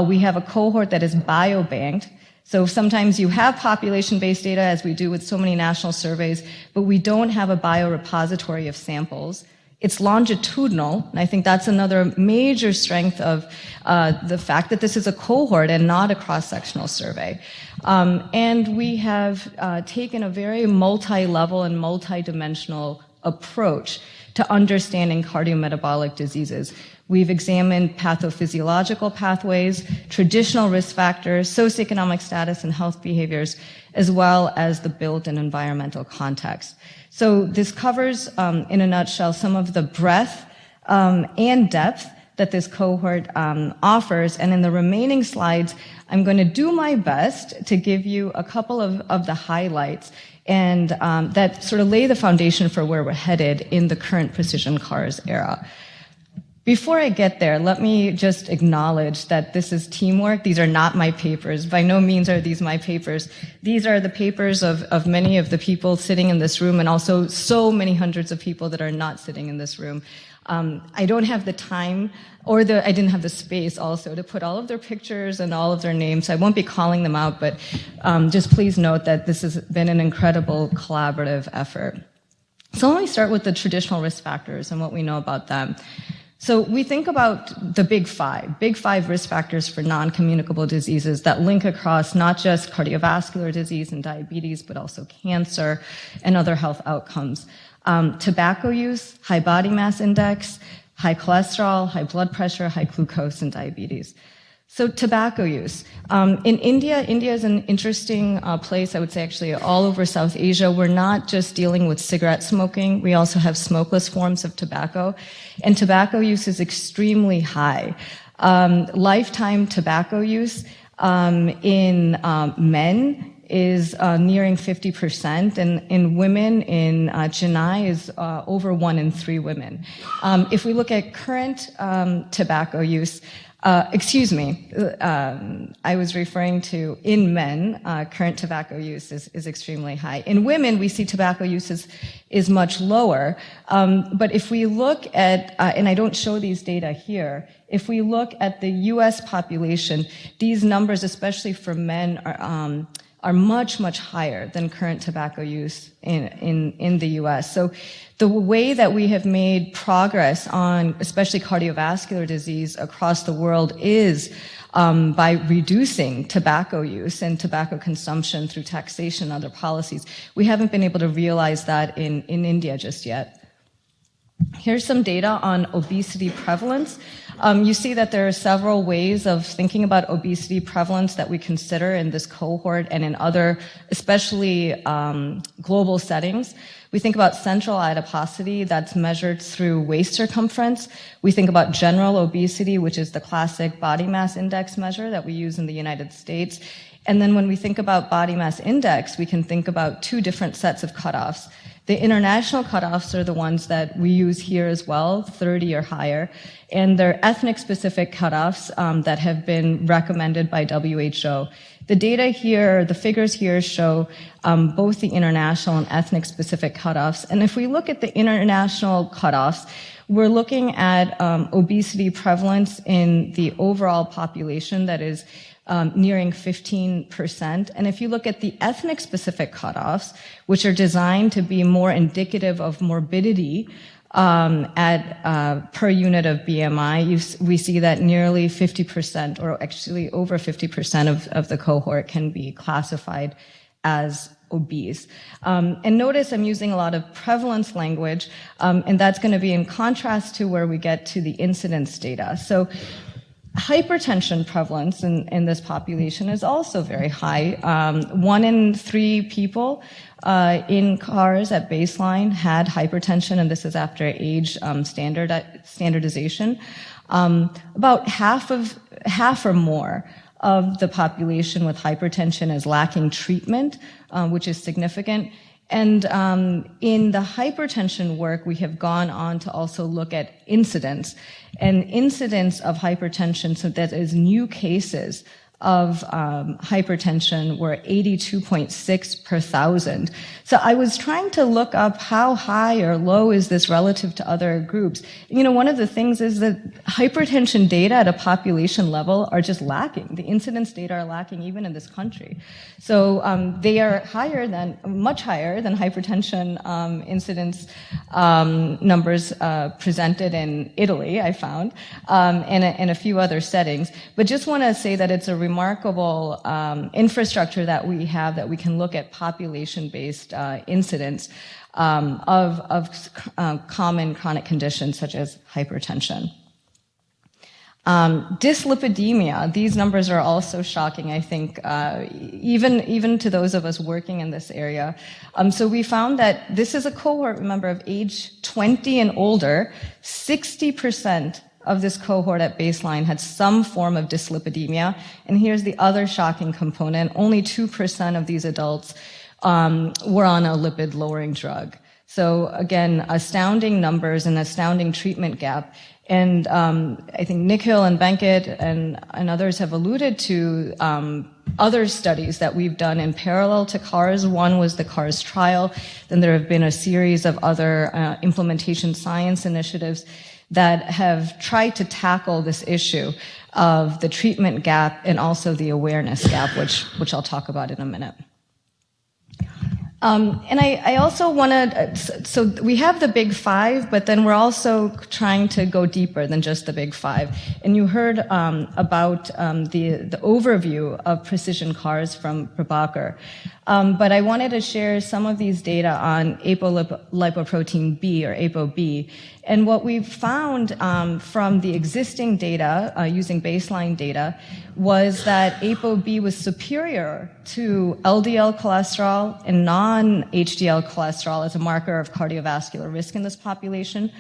We have a cohort that is biobanked. So sometimes you have population-based data, as we do with so many national surveys, but we don't have a biorepository of samples. It's longitudinal, and I think that's another major strength of the fact that this is a cohort and not a cross-sectional survey. And we have taken a very multi-level and multi-dimensional approach to understanding cardiometabolic diseases. We've examined pathophysiological pathways, traditional risk factors, socioeconomic status and health behaviors, as well as the built and environmental context. So this covers, in a nutshell, some of the breadth and depth that this cohort offers. And in the remaining slides, I'm going to do my best to give you a couple of the highlights and that sort of lay the foundation for where we're headed in the current precision CARRS era. Before I get there, let me just acknowledge that this is teamwork. These are not my papers. By no means are these my papers. These are the papers of many of the people sitting in this room, and also so many hundreds of people that are not sitting in this room. I don't have the time, or I didn't have the space also to put all of their pictures and all of their names. So I won't be calling them out, but just please note that this has been an incredible collaborative effort. So let me start with the traditional risk factors and what we know about them. So we think about the big five risk factors for non-communicable diseases that link across not just cardiovascular disease and diabetes, but also cancer and other health outcomes. Tobacco use, high body mass index, high cholesterol, high blood pressure, high glucose, and diabetes. So tobacco use. In India is an interesting place, I would say actually all over South Asia. We're not just dealing with cigarette smoking. We also have smokeless forms of tobacco. And tobacco use is extremely high. Lifetime tobacco use in men is nearing 50%, and in women in Chennai is over 1 in 3 women. If we look at current tobacco use, I was referring to in men, current tobacco use is extremely high. In women, we see tobacco use is much lower. But if we look at, and I don't show these data here, if we look at the US population, these numbers, especially for men, are much, much higher than current tobacco use in the US. So the way that we have made progress on especially cardiovascular disease across the world is by reducing tobacco use and tobacco consumption through taxation and other policies. We haven't been able to realize that in India just yet. Here's some data on obesity prevalence. You see that there are several ways of thinking about obesity prevalence that we consider in this cohort and in other, especially global settings. We think about central adiposity, that's measured through waist circumference. We think about general obesity, which is the classic body mass index measure that we use in the United States. And then when we think about body mass index, we can think about 2 different sets of cutoffs. The international cutoffs are the ones that we use here as well, 30 or higher, and they're ethnic-specific cutoffs that have been recommended by WHO. The data here, the figures here show both the international and ethnic-specific cutoffs. And if we look at the international cutoffs, we're looking at obesity prevalence in the overall population that is nearing 15%. And if you look at the ethnic-specific cutoffs, which are designed to be more indicative of morbidity per unit of BMI, we see that nearly 50%, or actually over 50% of the cohort can be classified as obese. And notice I'm using a lot of prevalence language, and that's going to be in contrast to where we get to the incidence data. So hypertension prevalence in this population is also very high. 1 in 3 people in CARRS at baseline had hypertension, and this is after age standardization. About half or more of the population with hypertension is lacking treatment, which is significant. And in the hypertension work, we have gone on to also look at incidence. And incidence of hypertension, so that is new cases of hypertension, were 82.6 per thousand. So I was trying to look up how high or low is this relative to other groups. You know, one of the things is that hypertension data at a population level are just lacking. The incidence data are lacking even in this country. So they are much higher than hypertension incidence numbers presented in Italy, I found, and a few other settings. But just want to say that it's a remarkable infrastructure that we have, that we can look at population-based incidence of common chronic conditions such as hypertension. Dyslipidemia, these numbers are also shocking, I think, even to those of us working in this area. So we found that this is a cohort, remember, of age 20 and older. 60% of this cohort at baseline had some form of dyslipidemia. And here's the other shocking component. Only 2% of these adults were on a lipid-lowering drug. So again, astounding numbers and astounding treatment gap. And I think Nikhil and Venkat and others have alluded to other studies that we've done in parallel to CARRS. One was the CARRS trial. Then there have been a series of other implementation science initiatives that have tried to tackle this issue of the treatment gap and also the awareness gap, which I'll talk about in a minute. And I also want to, so we have the big 5, but then we're also trying to go deeper than just the big 5. And you heard about the overview of precision CARRS from Prabhakar. But I wanted to share some of these data on apolipoprotein B, or ApoB. And what we've found from the existing data, using baseline data, was that ApoB was superior to LDL cholesterol and non-HDL cholesterol as a marker of cardiovascular risk in this population.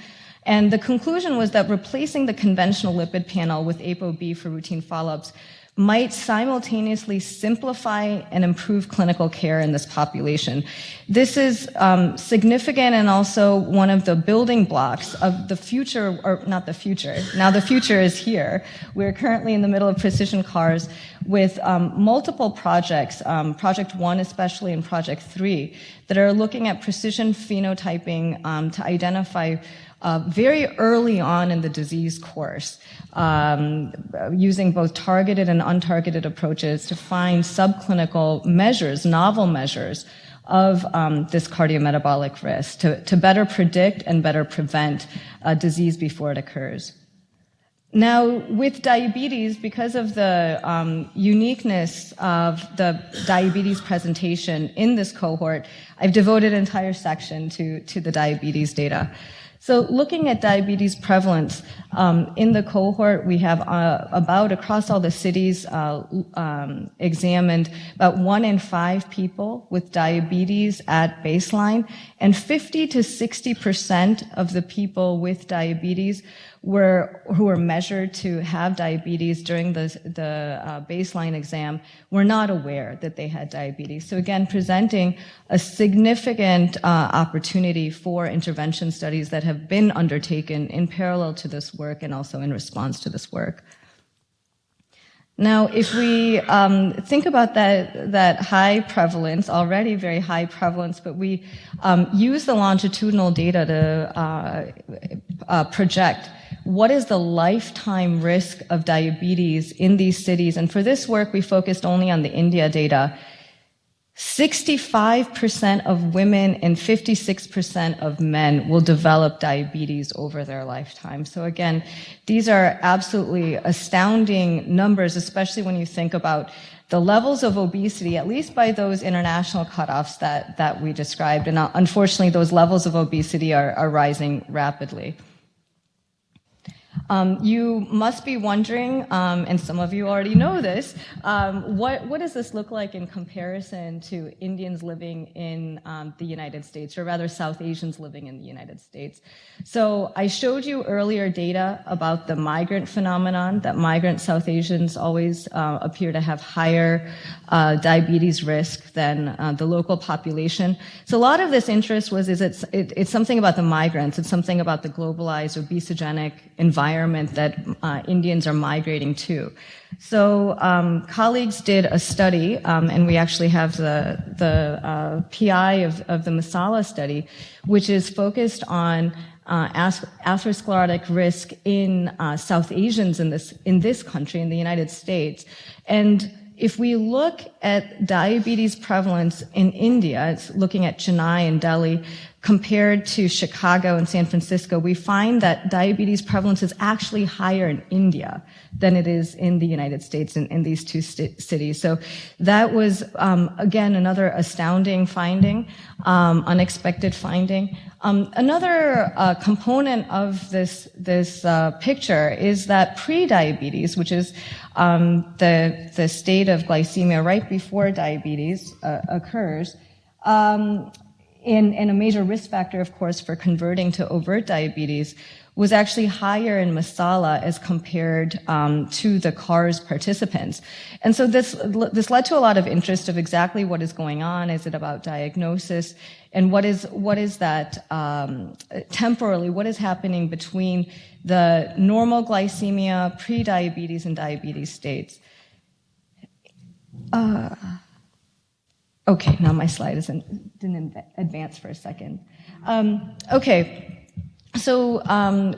And the conclusion was that replacing the conventional lipid panel with ApoB for routine follow-ups might simultaneously simplify and improve clinical care in this population. This is significant, and also one of the building blocks of the future, or not the future. Now the future is here. We're currently in the middle of precision CARRS with multiple projects, Project 1 especially and Project 3, that are looking at precision phenotyping to identify very early on in the disease course, using both targeted and untargeted approaches to find subclinical measures, novel measures of this cardiometabolic risk to better predict and better prevent disease before it occurs. Now, with diabetes, because of the uniqueness of the diabetes presentation in this cohort, I've devoted an entire section to the diabetes data. So looking at diabetes prevalence, in the cohort, we have about across all the cities examined about 1 in 5 people with diabetes at baseline, and 50 to 60% of the people with diabetes who were measured to have diabetes during the baseline exam were not aware that they had diabetes. So again, presenting a significant opportunity for intervention studies that have been undertaken in parallel to this work and also in response to this work. Now, if we think about that high prevalence, already very high prevalence, but we use the longitudinal data to project what is the lifetime risk of diabetes in these cities. And for this work, we focused only on the India data. 65% of women and 56% of men will develop diabetes over their lifetime. So again, these are absolutely astounding numbers, especially when you think about the levels of obesity, at least by those international cutoffs that we described. And unfortunately, those levels of obesity are rising rapidly. You must be wondering, and some of you already know this, what does this look like in comparison to Indians living in the United States, or rather South Asians living in the United States? So I showed you earlier data about the migrant phenomenon, that migrant South Asians always appear to have higher diabetes risk than the local population. So a lot of this interest was, it's something about the migrants, it's something about the globalized obesogenic environment that Indians are migrating to. So colleagues did a study, and we actually have the PI of the Masala study, which is focused on atherosclerotic risk in South Asians in this country, in the United States. And if we look at diabetes prevalence in India, it's looking at Chennai and Delhi, compared to Chicago and San Francisco, we find that diabetes prevalence is actually higher in India than it is in the United States in these two cities. So that was, again, another astounding finding, unexpected finding. Another component of this picture is that pre-diabetes, which is the state of glycemia right before diabetes occurs, and a major risk factor, of course, for converting to overt diabetes, was actually higher in Masala as compared to the CARRS participants. And so this led to a lot of interest of exactly what is going on. Is it about diagnosis? And what is that temporally, what is happening between the normal glycemia, pre-diabetes, and diabetes states? Okay, now my slide didn't advance for a second. Okay, so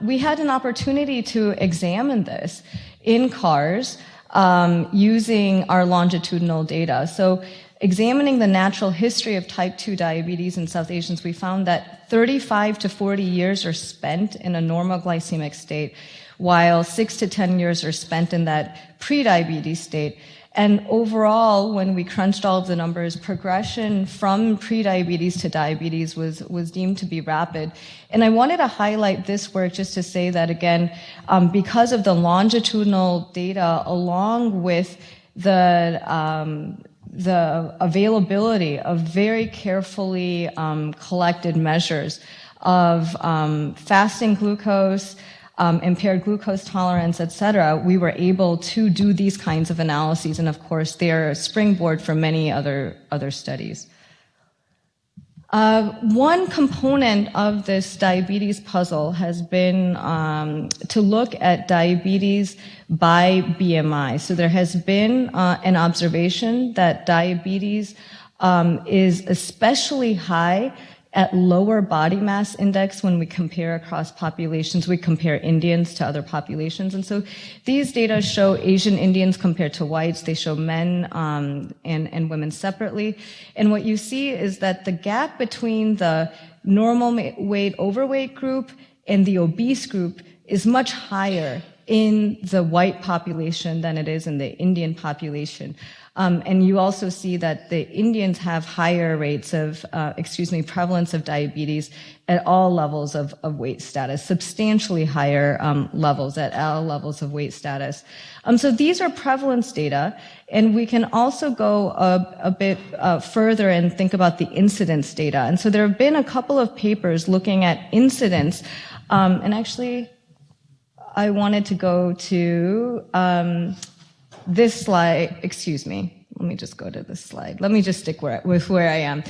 we had an opportunity to examine this in CARRS using our longitudinal data. So examining the natural history of type 2 diabetes in South Asians, we found that 35 to 40 years are spent in a normal glycemic state, while 6 to 10 years are spent in that pre-diabetes state. And overall, when we crunched all of the numbers, progression from prediabetes to diabetes was deemed to be rapid. And I wanted to highlight this work just to say that, again, because of the longitudinal data, along with the availability of very carefully collected measures of fasting glucose, impaired glucose tolerance, et cetera, we were able to do these kinds of analyses. And of course, they're a springboard for many other studies. One component of this diabetes puzzle has been to look at diabetes by BMI. So there has been an observation that diabetes is especially high at lower body mass index when we compare across populations. We compare Indians to other populations. And so these data show Asian Indians compared to whites. They show men and women separately. And what you see is that the gap between the normal weight overweight group and the obese group is much higher in the white population than it is in the Indian population. And you also see that the Indians have higher rates of, prevalence of diabetes at all levels of weight status, substantially higher levels at all levels of weight status. So these are prevalence data, and we can also go a bit further and think about the incidence data. And so there have been a couple of papers looking at incidence, and actually I wanted to go to this slide, excuse me. Let me just go to this slide. Let me just stick with where I am.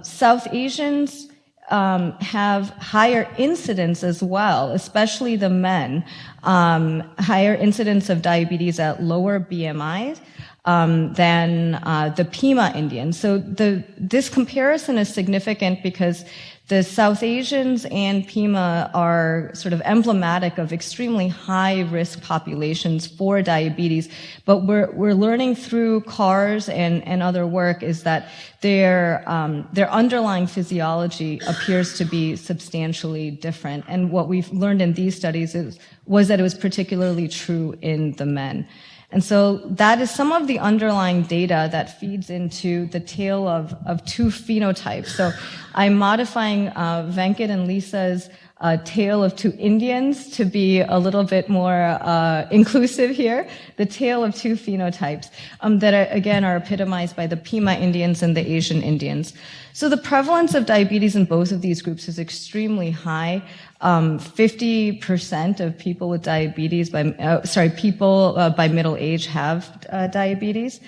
South Asians have higher incidence as well, especially the men, higher incidence of diabetes at lower BMIs than the Pima Indians. So this comparison is significant because the South Asians and Pima are sort of emblematic of extremely high risk populations for diabetes, but we're learning through CARRS and other work is that their underlying physiology appears to be substantially different. And what we've learned in these studies was that it was particularly true in the men. And so that is some of the underlying data that feeds into the tale of two phenotypes. So I'm modifying Venkat and Lisa's tale of two Indians to be a little bit more inclusive here. The tale of two phenotypes that are epitomized by the Pima Indians and the Asian Indians. So the prevalence of diabetes in both of these groups is extremely high. 50% of people with diabetes by middle age have diabetes.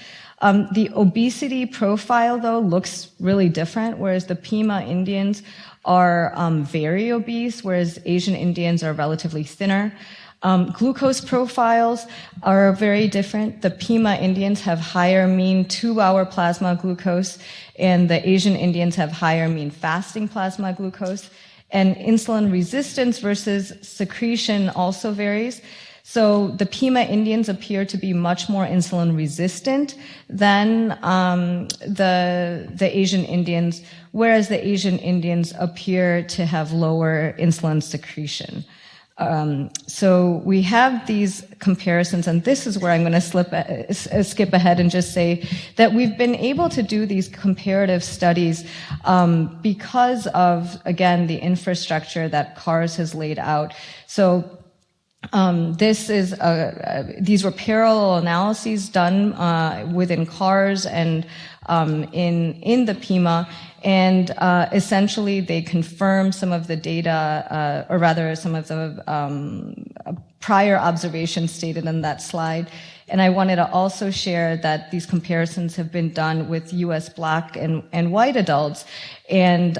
The obesity profile, though, looks really different, whereas the Pima Indians are very obese, whereas Asian Indians are relatively thinner. Glucose profiles are very different. The Pima Indians have higher mean 2-hour plasma glucose, and the Asian Indians have higher mean fasting plasma glucose. And insulin resistance versus secretion also varies. So the Pima Indians appear to be much more insulin resistant than the Asian Indians, whereas the Asian Indians appear to have lower insulin secretion. So we have these comparisons, and this is where I'm going to skip ahead and just say that we've been able to do these comparative studies because of, again, the infrastructure that CARRS has laid out. So these were parallel analyses done within CARRS and in the Pima, and essentially they confirm some of the data, or rather some of the prior observations stated in that slide. And I wanted to also share that these comparisons have been done with U.S. Black and white adults. And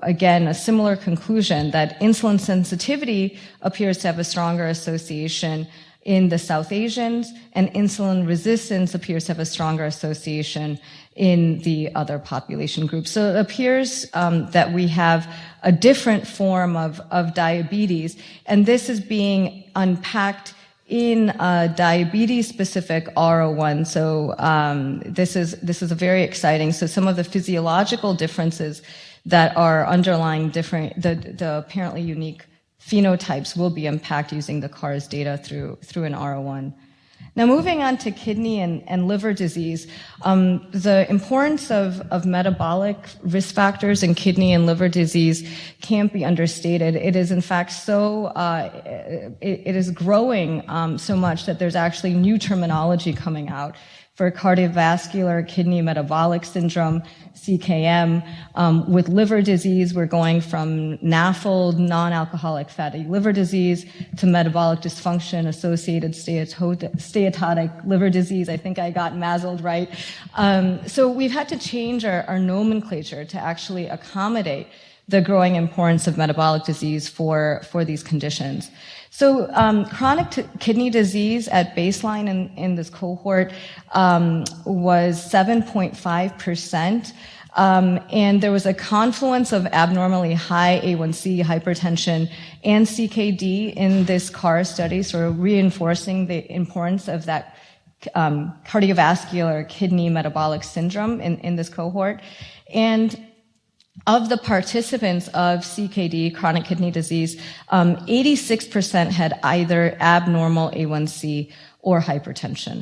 again, a similar conclusion that insulin sensitivity appears to have a stronger association in the South Asians, and insulin resistance appears to have a stronger association in the other population groups. So it appears that we have a different form of diabetes, and this is being unpacked in diabetes-specific R01. So this is a very exciting. So some of the physiological differences that are underlying the apparently unique phenotypes will be impacted using the CARRS data through an R01. Now, moving on to kidney and liver disease, the importance of metabolic risk factors in kidney and liver disease can't be understated. It is, in fact, it is growing so much that there's actually new terminology coming out for cardiovascular kidney metabolic syndrome, CKM. With liver disease, we're going from NAFLD, non-alcoholic fatty liver disease, to metabolic dysfunction associated steatotic liver disease. I think I got MASLD right. So we've had to change our nomenclature to actually accommodate the growing importance of metabolic disease for these conditions. So chronic kidney disease at baseline in this cohort was 7.5%. And there was a confluence of abnormally high A1C, hypertension, and CKD in this CARRS study, sort of reinforcing the importance of that cardiovascular kidney metabolic syndrome in this cohort. And of the participants of CKD, chronic kidney disease, 86% had either abnormal A1C or hypertension.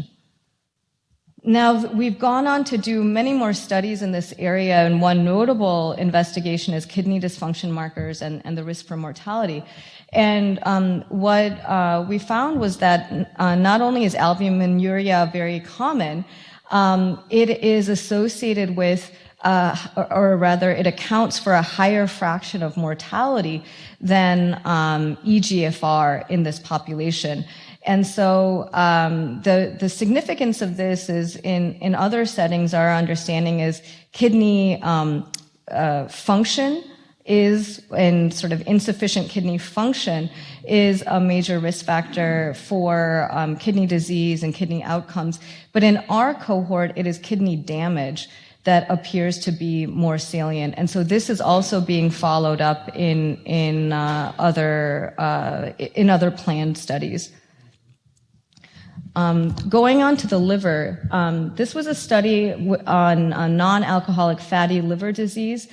Now, we've gone on to do many more studies in this area, and one notable investigation is kidney dysfunction markers and the risk for mortality. And what we found was that not only is albuminuria very common, it is associated with, or rather, it accounts for a higher fraction of mortality than EGFR in this population. And so the significance of this is in other settings, our understanding is kidney function is, and sort of insufficient kidney function is a major risk factor for kidney disease and kidney outcomes. But in our cohort, it is kidney damage that appears to be more salient. And so this is also being followed up in other planned studies. Going on to the liver, this was a study on non-alcoholic fatty liver disease,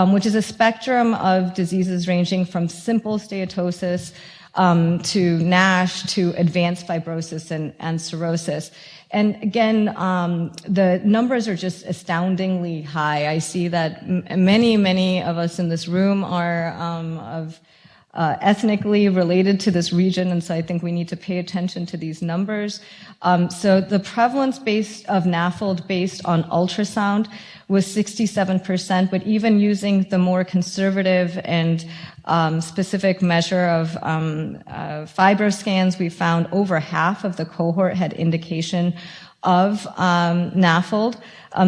which is a spectrum of diseases ranging from simple steatosis to NASH to advanced fibrosis and cirrhosis. And again, the numbers are just astoundingly high. I see that many of us in this room are ethnically related to this region, and so I think we need to pay attention to these numbers. So the prevalence of NAFLD based on ultrasound was 67%, but even using the more conservative and specific measure of fibroscans, we found over half of the cohort had indication of NAFLD.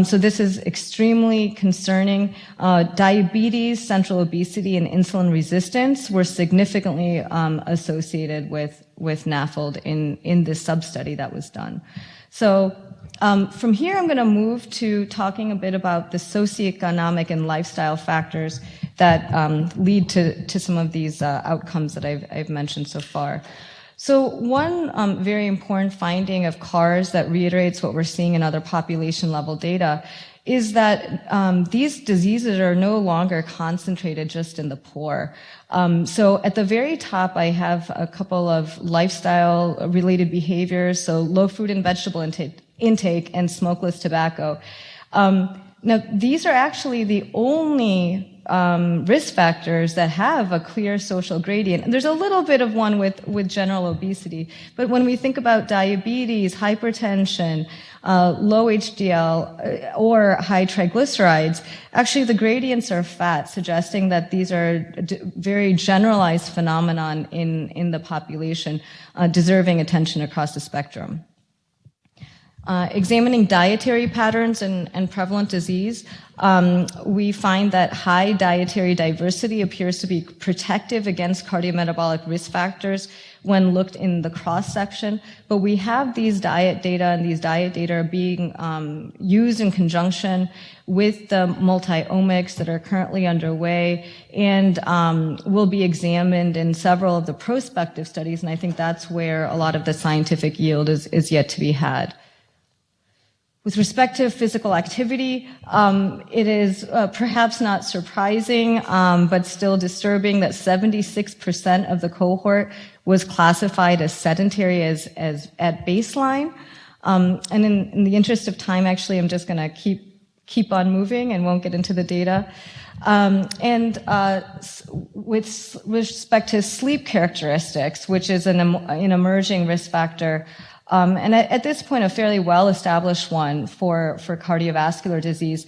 So this is extremely concerning. Diabetes, central obesity, and insulin resistance were significantly associated with NAFLD in this sub-study that was done. So from here, I'm going to move to talking a bit about the socioeconomic and lifestyle factors that lead to some of these outcomes that I've mentioned so far. So one very important finding of CARRS that reiterates what we're seeing in other population-level data is that these diseases are no longer concentrated just in the poor. So at the very top, I have a couple of lifestyle-related behaviors, so low fruit and vegetable intake and smokeless tobacco. Now, these are actually the only risk factors that have a clear social gradient. And there's a little bit of one with general obesity. But when we think about diabetes, hypertension, low HDL, or high triglycerides, actually the gradients are fat, suggesting that these are very generalized phenomenon in the population, deserving attention across the spectrum. Examining dietary patterns and prevalent disease, we find that high dietary diversity appears to be protective against cardiometabolic risk factors when looked in the cross-section. But we have these diet data, and these diet data are being used in conjunction with the multi-omics that are currently underway and will be examined in several of the prospective studies. And I think that's where a lot of the scientific yield is yet to be had. With respect to physical activity, it is perhaps not surprising, but still disturbing that 76% of the cohort was classified as sedentary as at baseline. And in the interest of time, actually, I'm just going to keep on moving and won't get into the data. With respect to sleep characteristics, which is an emerging risk factor, and at this point, a fairly well-established one for cardiovascular disease,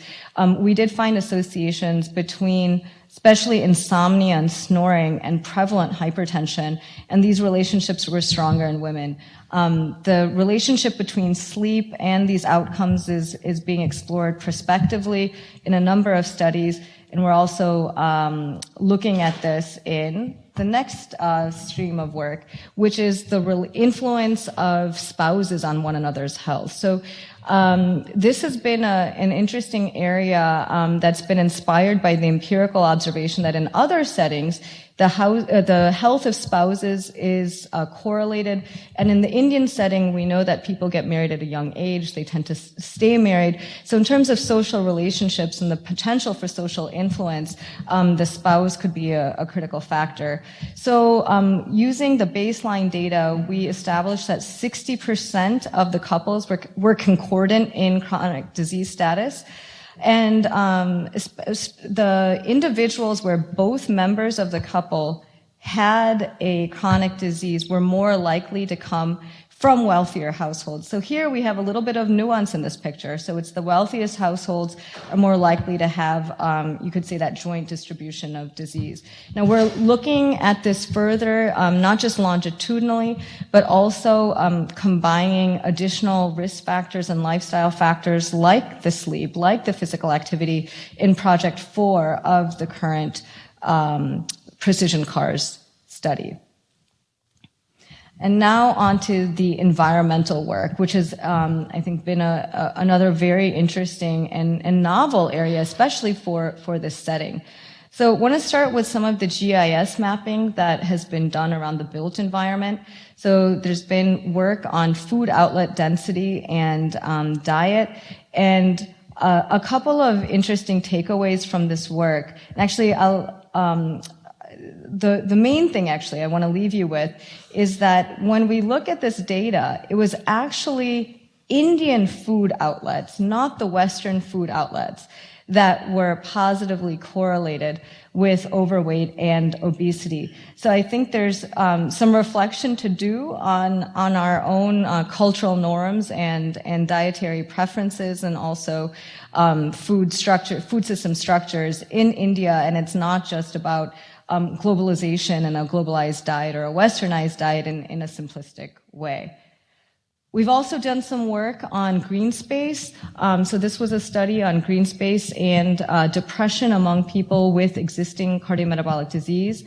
we did find associations between especially insomnia and snoring and prevalent hypertension, and these relationships were stronger in women. The relationship between sleep and these outcomes is being explored prospectively in a number of studies, and we're also looking at this in the next stream of work, which is the influence of spouses on one another's health. So This has been an interesting area that's been inspired by the empirical observation that in other settings, the health of spouses is correlated. And in the Indian setting, we know that people get married at a young age. They tend to stay married. So in terms of social relationships and the potential for social influence, the spouse could be a critical factor. So using the baseline data, we established that 60% of the couples were concordant in chronic disease status. And the individuals where both members of the couple had a chronic disease were more likely to come from wealthier households. So here we have a little bit of nuance in this picture. So it's the wealthiest households are more likely to have, you could say, that joint distribution of disease. Now we're looking at this further, not just longitudinally, but also combining additional risk factors and lifestyle factors like the sleep, like the physical activity in Project 4 of the current Precision CARRS study. And now onto the environmental work, which has, I think, been another very interesting and novel area, especially for this setting. So I want to start with some of the GIS mapping that has been done around the built environment. So there's been work on food outlet density and diet, and a couple of interesting takeaways from this work. And actually, the main thing actually I want to leave you with is that when we look at this data, it was actually Indian food outlets, not the Western food outlets, that were positively correlated with overweight and obesity. So I think there's some reflection to do on our own cultural norms and dietary preferences, and also food system structures in India. And it's not just about globalization and a globalized diet or a westernized diet in a simplistic way. We've also done some work on green space. So this was a study on green space and depression among people with existing cardiometabolic disease.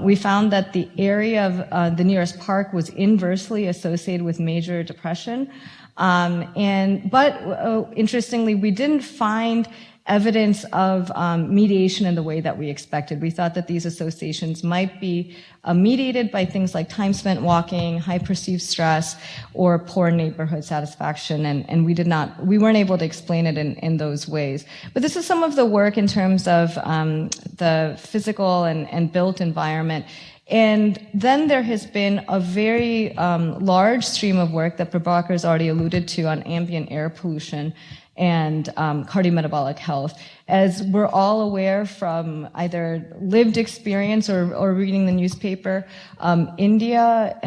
We found that the area of the nearest park was inversely associated with major depression. But interestingly, we didn't find evidence of mediation in the way that we expected. We thought that these associations might be mediated by things like time spent walking, high perceived stress, or poor neighborhood satisfaction, and we weren't able to explain it in those ways. But this is some of the work in terms of the physical and built environment. And then there has been a very large stream of work that Prabhakar's already alluded to on ambient air pollution and cardiometabolic health. As we're all aware from either lived experience or reading the newspaper, India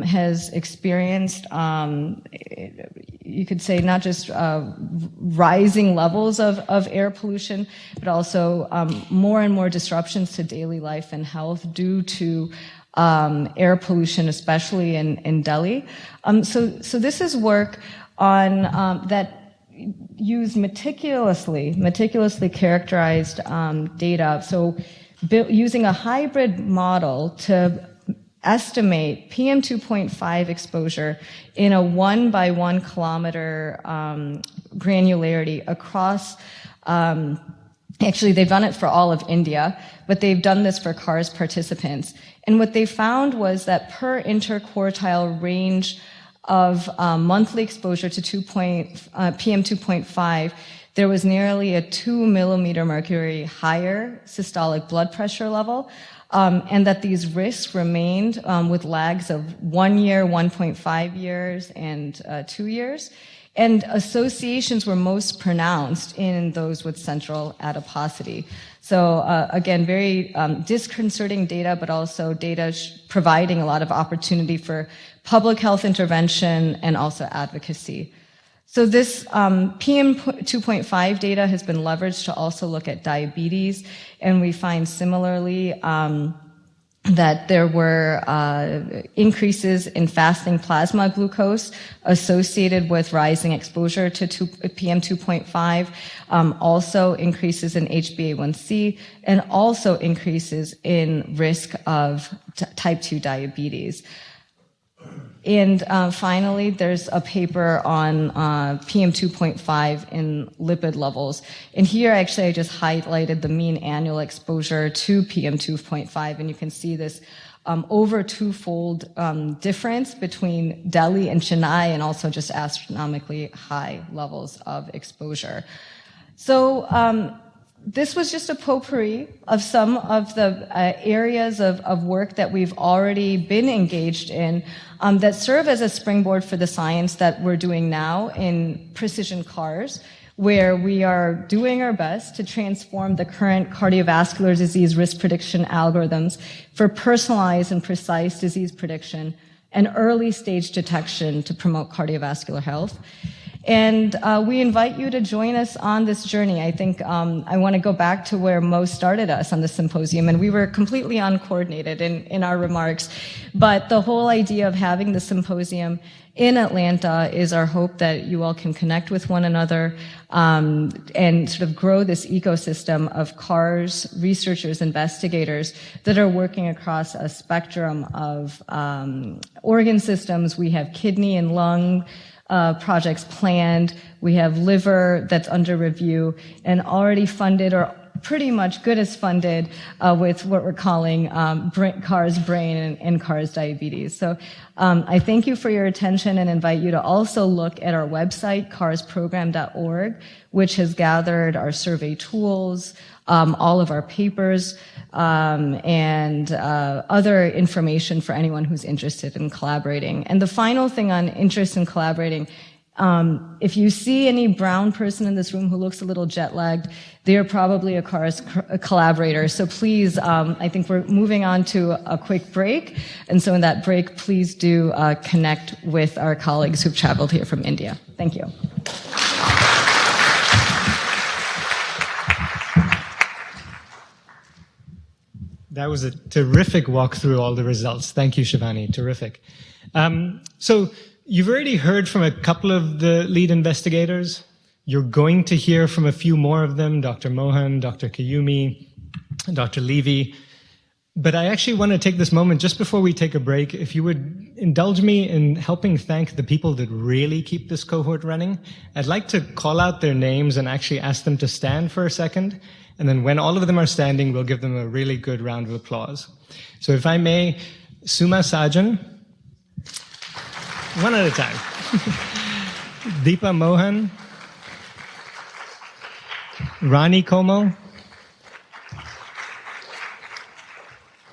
has experienced, you could say, not just rising levels of air pollution, but also more and more disruptions to daily life and health due to air pollution, especially in Delhi. So this is work on that use meticulously characterized data. So using a hybrid model to estimate PM2.5 exposure in a 1 by 1 kilometer granularity across, actually they've done it for all of India, but they've done this for CARRS participants. And what they found was that per interquartile range of monthly exposure to PM2.5, there was nearly a 2 millimeter mercury higher systolic blood pressure level, and that these risks remained with lags of 1 year, 1.5 years, and 2 years. And associations were most pronounced in those with central adiposity. So again, very disconcerting data, but also data providing a lot of opportunity for public health intervention and also advocacy. So this PM2.5 data has been leveraged to also look at diabetes, and we find similarly that there were increases in fasting plasma glucose associated with rising exposure to PM2.5, also increases in HbA1c, and also increases in risk of type 2 diabetes. And finally, there's a paper on PM2.5 in lipid levels. And here, actually, I just highlighted the mean annual exposure to PM2.5, and you can see this over twofold difference between Delhi and Chennai, and also just astronomically high levels of exposure. So this was just a potpourri of some of the areas of work that we've already been engaged in that serve as a springboard for the science that we're doing now in precision CARRS, where we are doing our best to transform the current cardiovascular disease risk prediction algorithms for personalized and precise disease prediction and early stage detection to promote cardiovascular health. And we invite you to join us on this journey. I think I want to go back to where Mo started us on the symposium, and we were completely uncoordinated in our remarks. But the whole idea of having the symposium in Atlanta is our hope that you all can connect with one another and sort of grow this ecosystem of CARRS researchers, investigators that are working across a spectrum of organ systems. We have kidney and lung projects planned. We have liver that's under review and already funded, or pretty much good as funded, with what we're calling CARRS Brain and CARRS Diabetes. So I thank you for your attention and invite you to also look at our website, carrsprogram.org, which has gathered our survey tools, all of our papers, and other information for anyone who's interested in collaborating. And the final thing on interest in collaborating, if you see any brown person in this room who looks a little jet-lagged, they're probably a CARRS collaborator. So please, I think we're moving on to a quick break. And so in that break, please do connect with our colleagues who've traveled here from India. Thank you. That was a terrific walk through all the results. Thank you, Shivani. Terrific. So you've already heard from a couple of the lead investigators. You're going to hear from a few more of them, Dr. Mohan, Dr. Kayumi, Dr. Levy. But I actually want to take this moment just before we take a break, if you would indulge me in helping thank the people that really keep this cohort running. I'd like to call out their names and actually ask them to stand for a second. And then when all of them are standing, we'll give them a really good round of applause. So if I may, Suma Sajan, one at a time. Deepa Mohan, Rani Komal,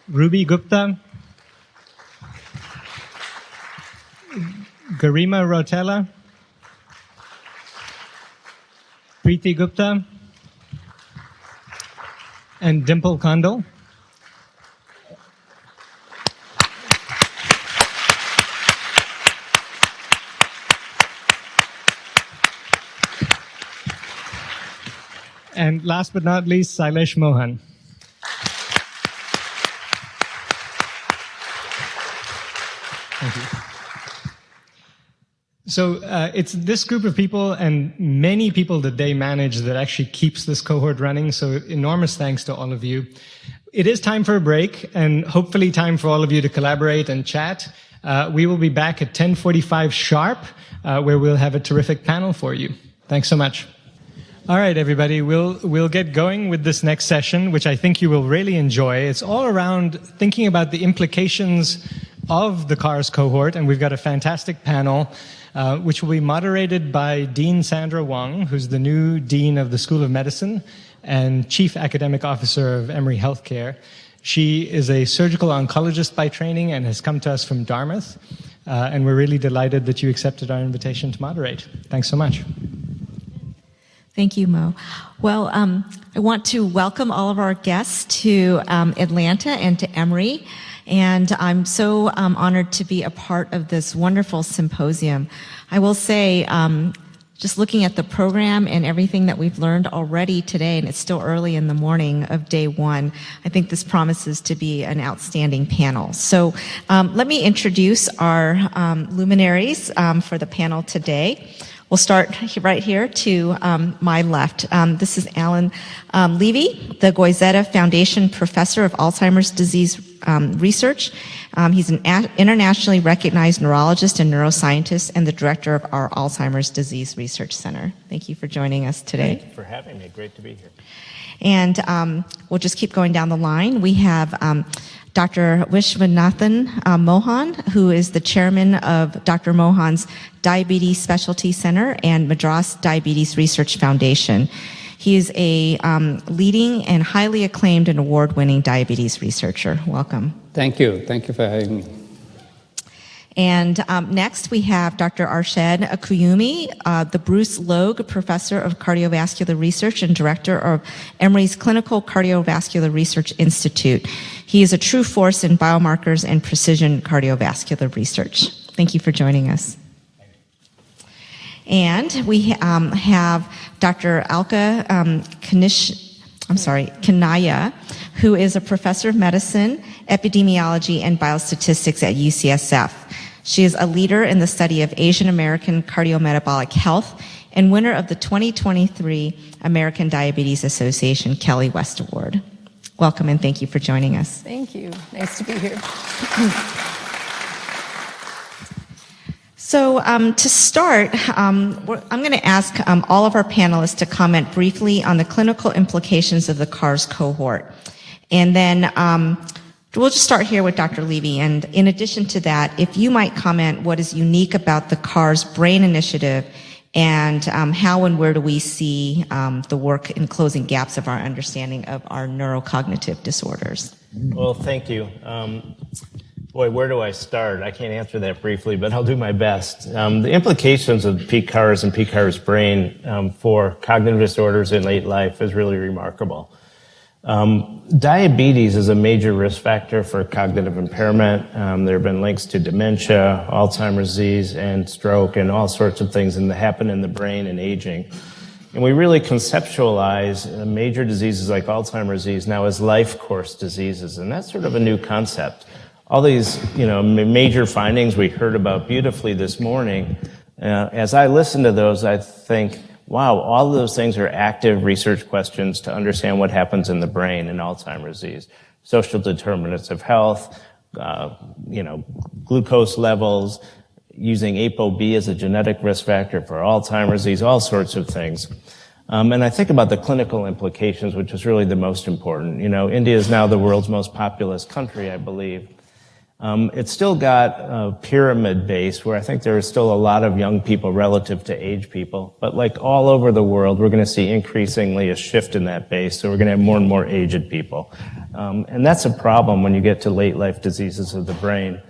Ruby Gupta, Garima Rotella, Preeti Gupta, and Dimple Kandal. And last but not least, Sailesh Mohan. Thank you. So it's this group of people and many people that they manage that actually keeps this cohort running. So enormous thanks to all of you. It is time for a break and hopefully time for all of you to collaborate and chat. We will be back at 10:45 sharp, where we'll have a terrific panel for you. Thanks so much. All right, everybody, we'll get going with this next session, which I think you will really enjoy. It's all around thinking about the implications of the CARRS cohort, and we've got a fantastic panel, which will be moderated by Dean Sandra Wang, who's the new Dean of the School of Medicine and Chief Academic Officer of Emory Healthcare. She is a surgical oncologist by training and has come to us from Dartmouth, and we're really delighted that you accepted our invitation to moderate. Thanks so much. Thank you, Mo. Well, I want to welcome all of our guests to Atlanta and to Emory. And I'm so honored to be a part of this wonderful symposium. I will say, just looking at the program and everything that we've learned already today, and it's still early in the morning of day one, I think this promises to be an outstanding panel. So let me introduce our luminaries for the panel today. We'll start right here to my left. This is Alan Levy, the Goizeta Foundation Professor of Alzheimer's Disease Research. He's an internationally recognized neurologist and neuroscientist and the director of our Alzheimer's Disease Research Center. Thank you for joining us today. Thank you for having me. Great to be here. And we'll just keep going down the line. We have Dr. Vishwanathan Mohan, who is the chairman of Dr. Mohan's Diabetes Specialty Center and Madras Diabetes Research Foundation. He is a leading and highly acclaimed and award-winning diabetes researcher. Welcome. Thank you. Thank you for having me. And next we have Dr. Arshad Kuyumi, the Bruce Logue Professor of Cardiovascular Research and Director of Emory's Clinical Cardiovascular Research Institute. He is a true force in biomarkers and precision cardiovascular research. Thank you for joining us. And we have Dr. Alka Kanaya, who is a professor of medicine, epidemiology, and biostatistics at UCSF. She is a leader in the study of Asian American cardiometabolic health and winner of the 2023 American Diabetes Association Kelly West Award. Welcome and thank you for joining us. Thank you. Nice to be here. So to start, I'm going to ask all of our panelists to comment briefly on the clinical implications of the CARRS cohort. And then we'll just start here with Dr. Levy. And in addition to that, if you might comment what is unique about the CARRS Brain Initiative and how and where do we see the work in closing gaps of our understanding of our neurocognitive disorders. Well, thank you. Boy, where do I start? I can't answer that briefly, but I'll do my best. The implications of PCARS and PCARS Brain for cognitive disorders in late life is really remarkable. Diabetes is a major risk factor for cognitive impairment. There have been links to dementia, Alzheimer's disease, and stroke, and all sorts of things that happen in the brain and aging. And we really conceptualize major diseases like Alzheimer's disease now as life course diseases, and that's sort of a new concept. All these, major findings we heard about beautifully this morning, as I listen to those, I think, wow, all of those things are active research questions to understand what happens in the brain in Alzheimer's disease. Social determinants of health, glucose levels, using ApoB as a genetic risk factor for Alzheimer's disease, all sorts of things. And I think about the clinical implications, which is really the most important. India is now the world's most populous country, I believe. It's still got a pyramid base where I think there is still a lot of young people relative to age people. But like all over the world, we're going to see increasingly a shift in that base. So we're going to have more and more aged people. And that's a problem when you get to late life diseases of the brain.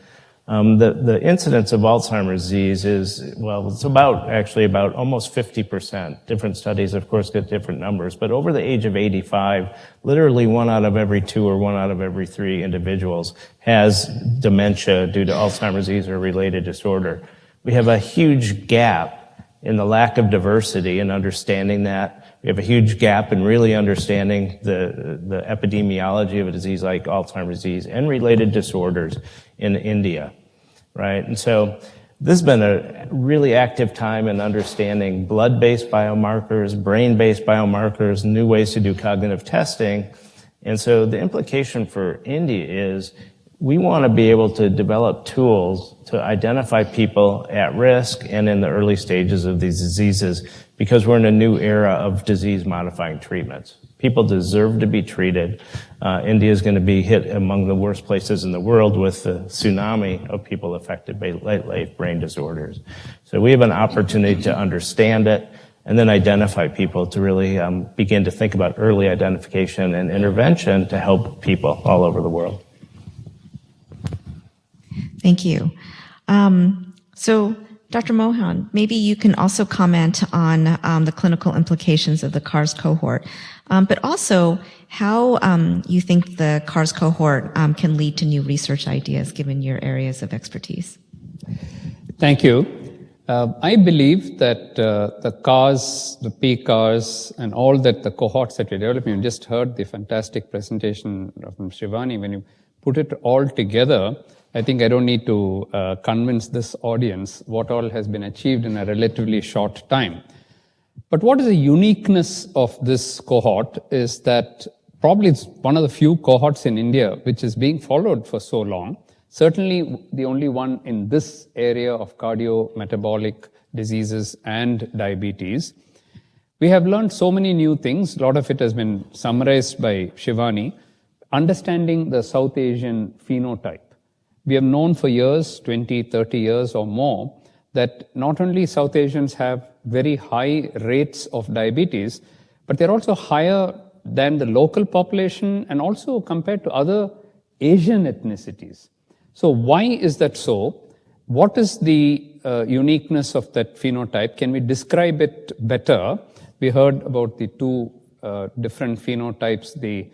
The incidence of Alzheimer's disease is, it's about almost 50%. Different studies, of course, get different numbers. But over the age of 85, literally 1 out of every 2 or 1 out of every 3 individuals has dementia due to Alzheimer's disease or related disorder. We have a huge gap in the lack of diversity in understanding that. We have a huge gap in really understanding the epidemiology of a disease like Alzheimer's disease and related disorders in India, right? And so this has been a really active time in understanding blood-based biomarkers, brain-based biomarkers, new ways to do cognitive testing. And so the implication for India is we want to be able to develop tools to identify people at risk and in the early stages of these diseases because we're in a new era of disease-modifying treatments. People deserve to be treated. India is going to be hit among the worst places in the world with the tsunami of people affected by late brain disorders. So we have an opportunity to understand it and then identify people to really begin to think about early identification and intervention to help people all over the world. Thank you. So, Dr. Mohan, maybe you can also comment on the clinical implications of the CARRS cohort, but also how you think the CARRS cohort can lead to new research ideas given your areas of expertise. Thank you. I believe that the CARRS, the PCARS, and all that the cohorts that we're developing, you just heard the fantastic presentation from Shivani. When you put it all together, I think I don't need to convince this audience what all has been achieved in a relatively short time. But what is the uniqueness of this cohort is that probably it's one of the few cohorts in India which is being followed for so long. Certainly the only one in this area of cardiometabolic diseases and diabetes. We have learned so many new things. A lot of it has been summarized by Shivani. Understanding the South Asian phenotype. We have known for years, 20, 30 years or more, that not only South Asians have very high rates of diabetes, but they're also higher than the local population and also compared to other Asian ethnicities. So why is that so? What is the uniqueness of that phenotype? Can we describe it better? We heard about the two different phenotypes, the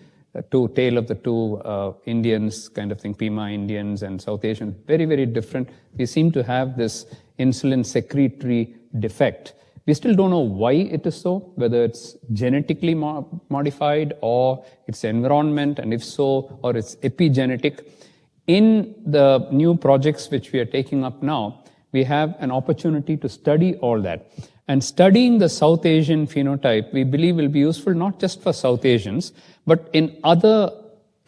tale of the two Indians kind of thing, Pima Indians and South Asian, very, very different. We seem to have this insulin secretory defect. We still don't know why it is so, whether it's genetically modified or it's environment, and if so, or it's epigenetic. In the new projects which we are taking up now, we have an opportunity to study all that. And studying the South Asian phenotype, we believe will be useful not just for South Asians, but in other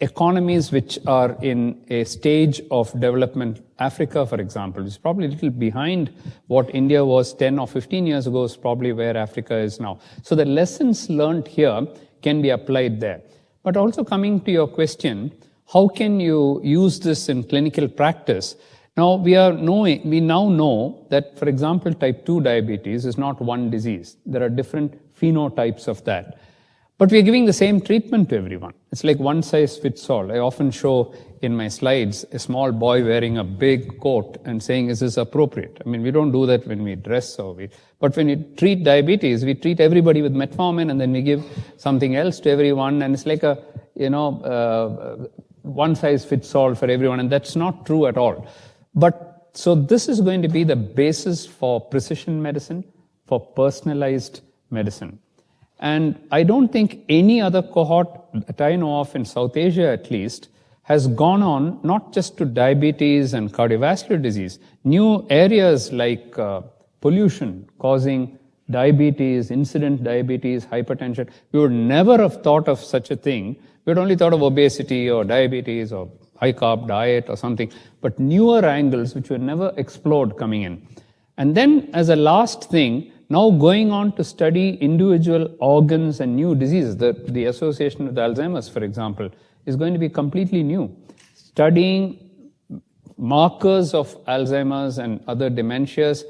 economies which are in a stage of development. Africa, for example, is probably a little behind what India was 10 or 15 years ago, is probably where Africa is now. So the lessons learned here can be applied there. But also coming to your question, how can you use this in clinical practice? Now, we now know that, for example, type 2 diabetes is not one disease. There are different phenotypes of that. But we are giving the same treatment to everyone. It's like one size fits all. I often show in my slides a small boy wearing a big coat and saying, is this appropriate? I mean, we don't do that when we dress but when we treat diabetes, we treat everybody with metformin and then we give something else to everyone, and it's like a, one size fits all for everyone, and that's not true at all. But so this is going to be the basis for precision medicine, for personalized medicine. And I don't think any other cohort that I know of in South Asia at least has gone on not just to diabetes and cardiovascular disease, new areas like pollution causing diabetes, incident diabetes, hypertension. We would never have thought of such a thing. We'd only thought of obesity or diabetes or high-carb diet or something, but newer angles which were never explored coming in. And then as a last thing, now going on to study individual organs and new diseases. The association with Alzheimer's, for example, is going to be completely new. Studying markers of Alzheimer's and other dementias,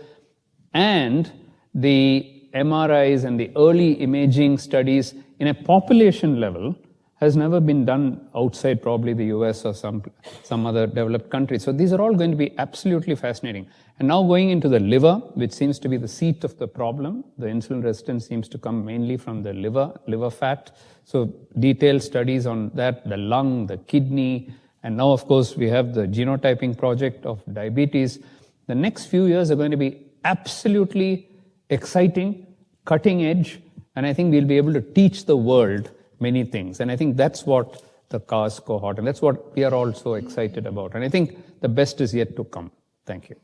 and the MRIs and the early imaging studies in a population level has never been done outside probably the US or some other developed country. So these are all going to be absolutely fascinating. And now going into the liver, which seems to be the seat of the problem. The insulin resistance seems to come mainly from the liver fat. So detailed studies on that, the lung, the kidney, and now of course we have the genotyping project of diabetes. The next few years are going to be absolutely exciting, cutting edge, and I think we'll be able to teach the world many things. And I think that's what the CARRS cohort, and that's what we are all so excited about. And I think the best is yet to come. Thank you.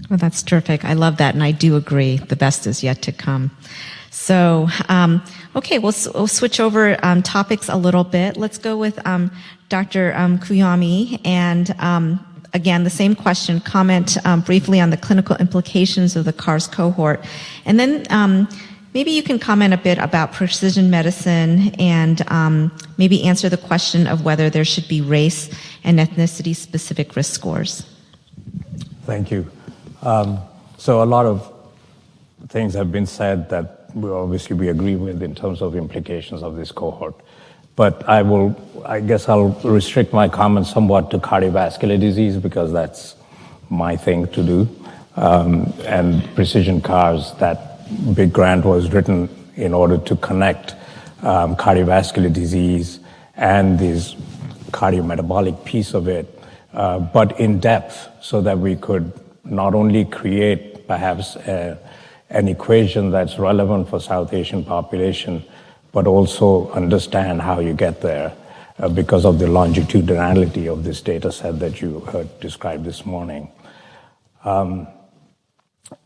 Well, that's terrific. I love that, and I do agree. The best is yet to come. So, okay, we'll switch over topics a little bit. Let's go with Dr. Kuyami, and again, the same question. Comment briefly on the clinical implications of the CARRS cohort, and then maybe you can comment a bit about precision medicine and maybe answer the question of whether there should be race and ethnicity-specific risk scores. Thank you. So a lot of things have been said that we agree with in terms of implications of this cohort. But I guess I'll restrict my comments somewhat to cardiovascular disease because that's my thing to do. And Precision CARRS, that big grant was written in order to connect cardiovascular disease and this cardiometabolic piece of it, but in depth so that we could not only create perhaps an equation that's relevant for South Asian population, but also understand how you get there. because of the longitudinality of this data set that you heard described this morning.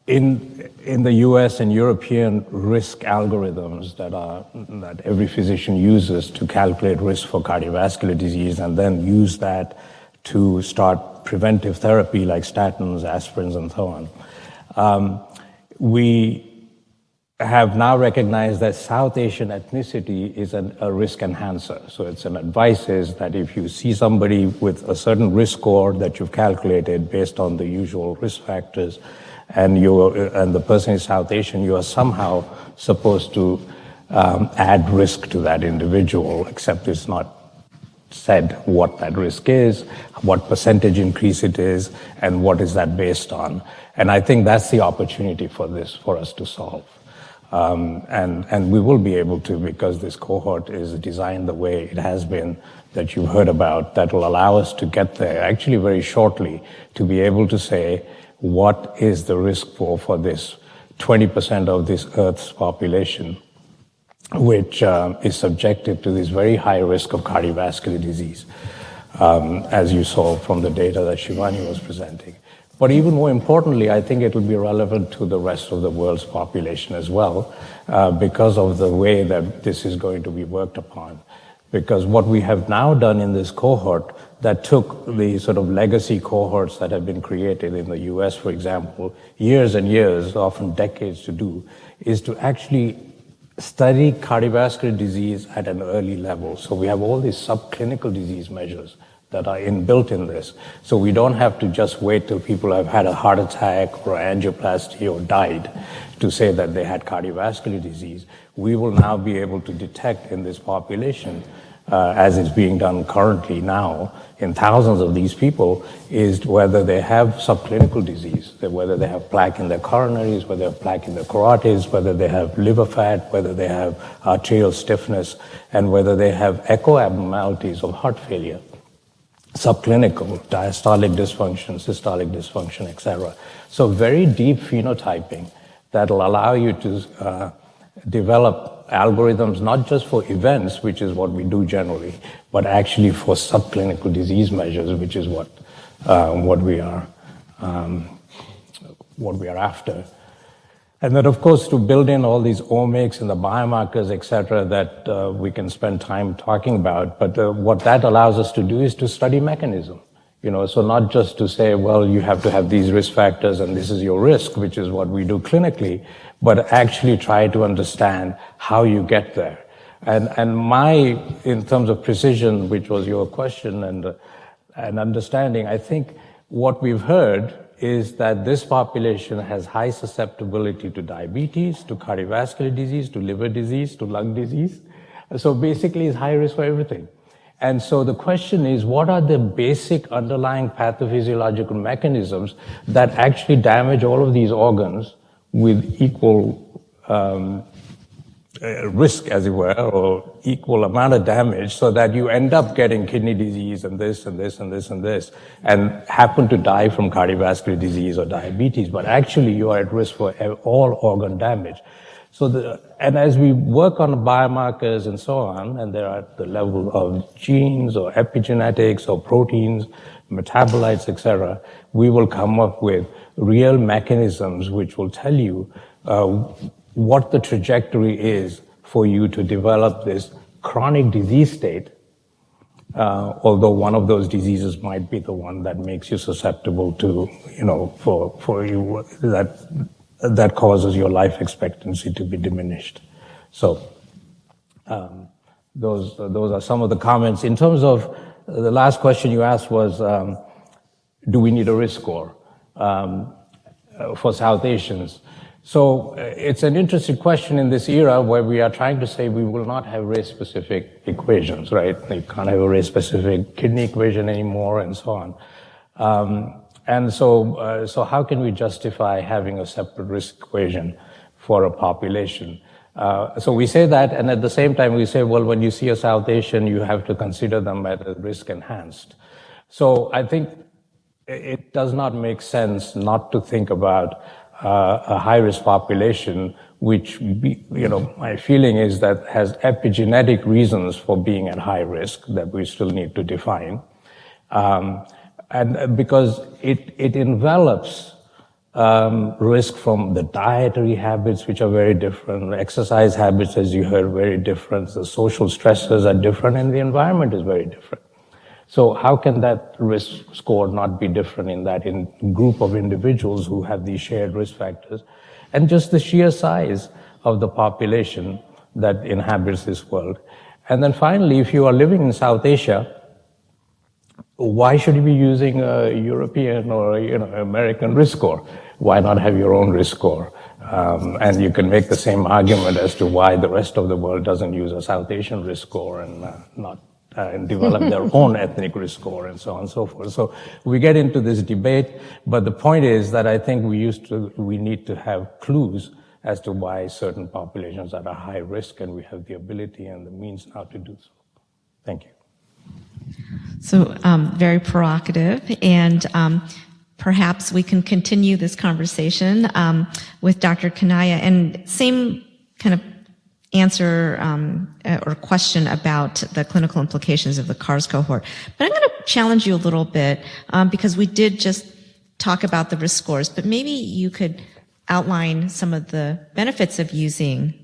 In the US and European risk algorithms that every physician uses to calculate risk for cardiovascular disease and then use that to start preventive therapy like statins, aspirins, and so on, we have now recognized that South Asian ethnicity is a risk enhancer. So it's an advice is that if you see somebody with a certain risk score that you've calculated based on the usual risk factors, and the person is South Asian, you are somehow supposed to add risk to that individual, except it's not said what that risk is, what percentage increase it is, and what is that based on. And I think that's the opportunity for us to solve. And we will be able to, because this cohort is designed the way it has been, that you've heard about, that will allow us to get there actually very shortly, to be able to say, what is the risk for this 20% of this Earth's population, which is subjected to this very high risk of cardiovascular disease, as you saw from the data that Shivani was presenting. But even more importantly, I think it will be relevant to the rest of the world's population as well, because of the way that this is going to be worked upon. Because what we have now done in this cohort that took the sort of legacy cohorts that have been created in the US, for example, years and years, often decades to do, is to actually study cardiovascular disease at an early level. So we have all these subclinical disease measures that are inbuilt in this. So we don't have to just wait till people have had a heart attack or angioplasty or died to say that they had cardiovascular disease. We will now be able to detect in this population, as is being done currently now in thousands of these people, is whether they have subclinical disease, whether they have plaque in their coronaries, whether they have plaque in their carotids, whether they have liver fat, whether they have arterial stiffness, and whether they have echo abnormalities of heart failure. Subclinical, diastolic dysfunction, systolic dysfunction, etc. So very deep phenotyping that will allow you to develop algorithms not just for events, which is what we do generally, but actually for subclinical disease measures, which is what we are after. And then, of course, to build in all these omics and the biomarkers, et cetera, that we can spend time talking about. But what that allows us to do is to study mechanism. So not just to say, well, you have to have these risk factors and this is your risk, which is what we do clinically, but actually try to understand how you get there. And in terms of precision, which was your question, and understanding, I think what we've heard is that this population has high susceptibility to diabetes, to cardiovascular disease, to liver disease, to lung disease. So basically it's high risk for everything. And so the question is, what are the basic underlying pathophysiological mechanisms that actually damage all of these organs with equal risk, as it were, or equal amount of damage, so that you end up getting kidney disease and this and this and this and this, and happen to die from cardiovascular disease or diabetes, but actually you are at risk for all organ damage. So and as we work on biomarkers and so on, and they're at the level of genes or epigenetics or proteins, metabolites, etc., we will come up with real mechanisms which will tell you what the trajectory is for you to develop this chronic disease state, although one of those diseases might be the one that makes you susceptible to, for you, that causes your life expectancy to be diminished. So those are some of the comments. In terms of the last question you asked was, do we need a risk score for South Asians? So it's an interesting question in this era where we are trying to say we will not have race-specific equations, right? You can't have a race-specific kidney equation anymore and so on. And so how can we justify having a separate risk equation for a population? So we say that, and at the same time we say, well, when you see a South Asian, you have to consider them at a risk enhanced. So I think it does not make sense not to think about a high-risk population, which, my feeling is that has epigenetic reasons for being at high risk that we still need to define. And because it envelops risk from the dietary habits, which are very different, exercise habits, as you heard, very different, the social stresses are different, and the environment is very different. So how can that risk score not be different in that group of individuals who have these shared risk factors? And just the sheer size of the population that inhabits this world. And then finally, if you are living in South Asia, why should you be using a European or American risk score? Why not have your own risk score? And you can make the same argument as to why the rest of the world doesn't use a South Asian risk score and develop their own ethnic risk score and so on and so forth. So we get into this debate, but the point is that I think we need to have clues as to why certain populations are at high risk, and we have the ability and the means now to do so. Thank you. So very provocative, and perhaps we can continue this conversation with Dr. Kanaya, and same kind of answer or question about the clinical implications of the CARRS cohort. But I'm going to challenge you a little bit because we did just talk about the risk scores, but maybe you could outline some of the benefits of using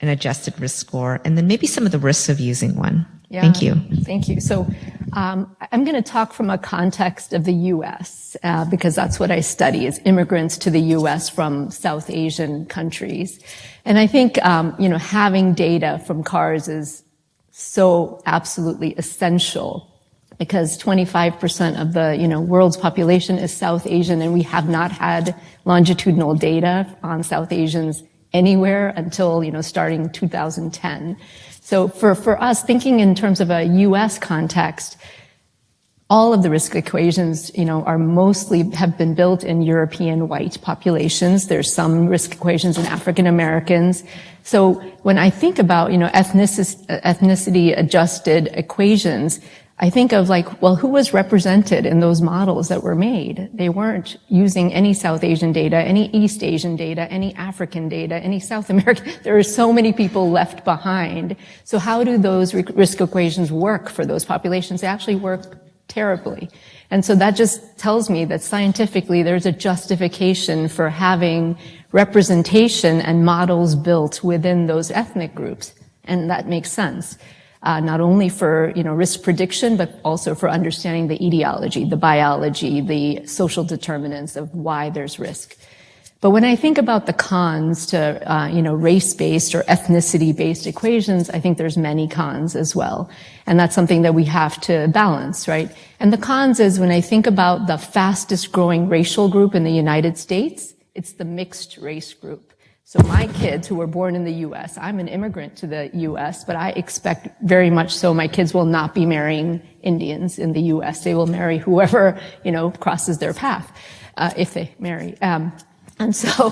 an adjusted risk score, and then maybe some of the risks of using one. Yeah, thank you. Thank you. So I'm going to talk from a context of the U.S. Because that's what I study, is immigrants to the U.S. from South Asian countries. And I think, having data from CARRS is so absolutely essential because 25% of the, world's population is South Asian, and we have not had longitudinal data on South Asians anywhere until, starting 2010. So for us, thinking in terms of a U.S. context, all of the risk equations, are have been built in European white populations. There's some risk equations in African Americans. So when I think about, ethnicity adjusted equations, I think of who was represented in those models that were made? They weren't using any South Asian data, any East Asian data, any African data, any South American. There are so many people left behind. So how do those risk equations work for those populations? They actually work terribly. And so that just tells me that scientifically there's a justification for having representation and models built within those ethnic groups. And that makes sense. Not only for, risk prediction, but also for understanding the etiology, the biology, the social determinants of why there's risk. But when I think about the cons to, race-based or ethnicity-based equations, I think there's many cons as well. And that's something that we have to balance, right? And the cons is when I think about the fastest growing racial group in the United States, it's the mixed race group. So my kids who were born in the U.S., I'm an immigrant to the U.S., but I expect very much so my kids will not be marrying Indians in the U.S. They will marry whoever, crosses their path, if they marry. And so,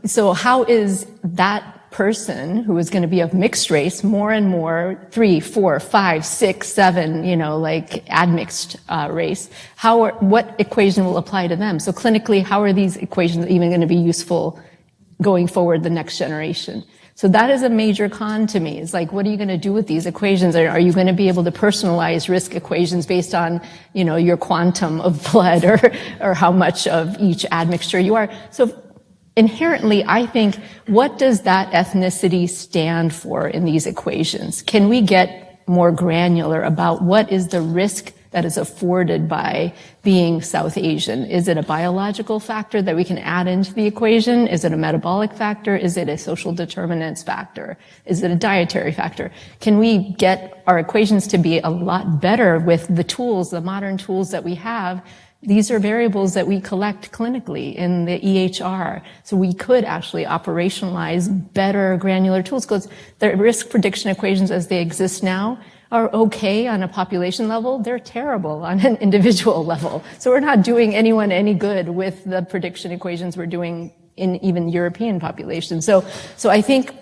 so how is that person who is going to be of mixed race more and more 3, 4, 5, 6, 7, admixed race? What equation will apply to them? So clinically, how are these equations even going to be useful going forward the next generation? So that is a major con to me. It's what are you going to do with these equations? Are you going to be able to personalize risk equations based on, your quantum of blood or how much of each admixture you are? So inherently, I think, what does that ethnicity stand for in these equations? Can we get more granular about what is the risk that is afforded by being South Asian? Is it a biological factor that we can add into the equation? Is it a metabolic factor? Is it a social determinants factor? Is it a dietary factor? Can we get our equations to be a lot better with the tools, the modern tools that we have? These are variables that we collect clinically in the EHR. So we could actually operationalize better granular tools, because the risk prediction equations as they exist now are okay on a population level. They're terrible on an individual level. So we're not doing anyone any good with the prediction equations we're doing in even European populations. So I think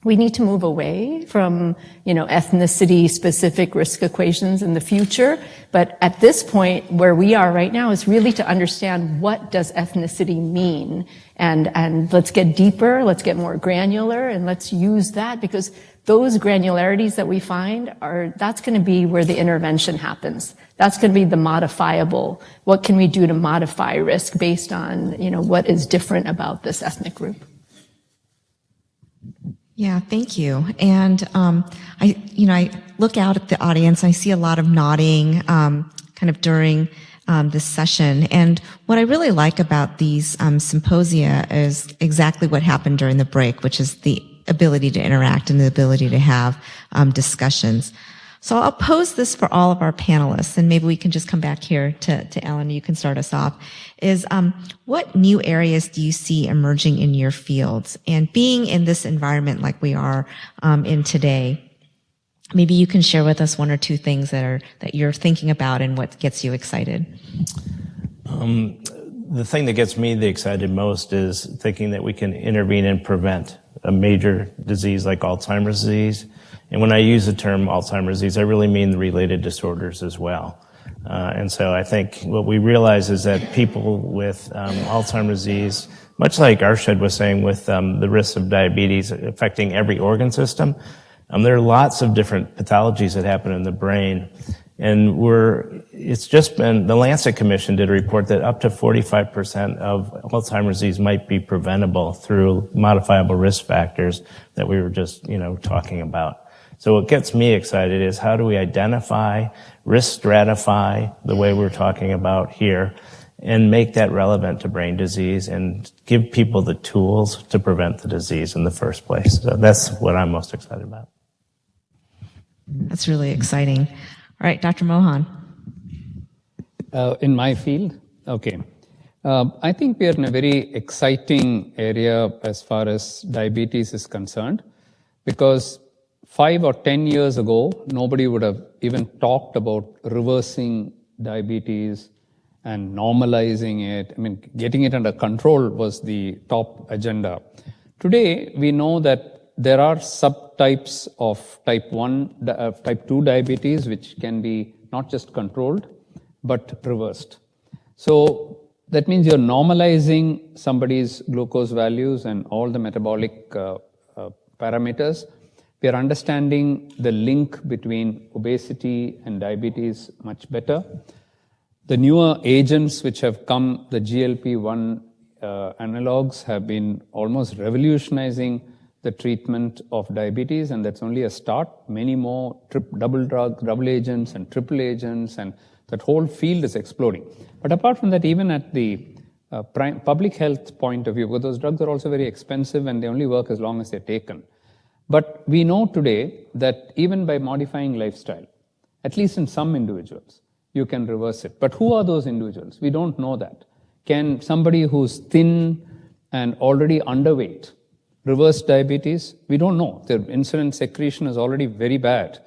We need to move away from, ethnicity-specific risk equations in the future. But at this point, where we are right now is really to understand what does ethnicity mean. And let's get deeper, let's get more granular, and let's use that, because those granularities that we find that's going to be where the intervention happens. That's going to be the modifiable. What can we do to modify risk based on, what is different about this ethnic group? Yeah, thank you. And I look out at the audience. I see a lot of nodding, kind of during this session. And what I really like about these symposia is exactly what happened during the break, which is the ability to interact and the ability to have discussions. So I'll pose this for all of our panelists, and maybe we can just come back here to Ellen. You can start us off. Is what new areas do you see emerging in your fields? And being in this environment like we are in today, maybe you can share with us one or two things that you're thinking about and what gets you excited. The thing that gets me excited most is thinking that we can intervene and prevent a major disease like Alzheimer's disease. And when I use the term Alzheimer's disease, I really mean the related disorders as well. And so I think what we realize is that people with Alzheimer's disease, much like Arshad was saying with the risks of diabetes affecting every organ system, there are lots of different pathologies that happen in the brain. And it's just been, the Lancet Commission did a report that up to 45% of Alzheimer's disease might be preventable through modifiable risk factors that we were just, talking about. So what gets me excited is how do we identify, risk stratify the way we're talking about here, and make that relevant to brain disease and give people the tools to prevent the disease in the first place. So that's what I'm most excited about. That's really exciting. All right, Dr. Mohan. In my field? Okay. I think we are in a very exciting area as far as diabetes is concerned, because 5 or 10 years ago, nobody would have even talked about reversing diabetes and normalizing it. Getting it under control was the top agenda. Today, we know that there are subtypes of type 2 diabetes, which can be not just controlled, but reversed. So that means you're normalizing somebody's glucose values and all the metabolic parameters. We are understanding the link between obesity and diabetes much better. The newer agents which have come, the GLP-1 analogs, have been almost revolutionizing the treatment of diabetes, and that's only a start. Many more double agents and triple agents, and that whole field is exploding. But apart from that, even at the public health point of view, because those drugs are also very expensive and they only work as long as they're taken. But we know today that even by modifying lifestyle, at least in some individuals, you can reverse it. But who are those individuals? We don't know that. Can somebody who's thin and already underweight reverse diabetes? We don't know. Their insulin secretion is already very bad.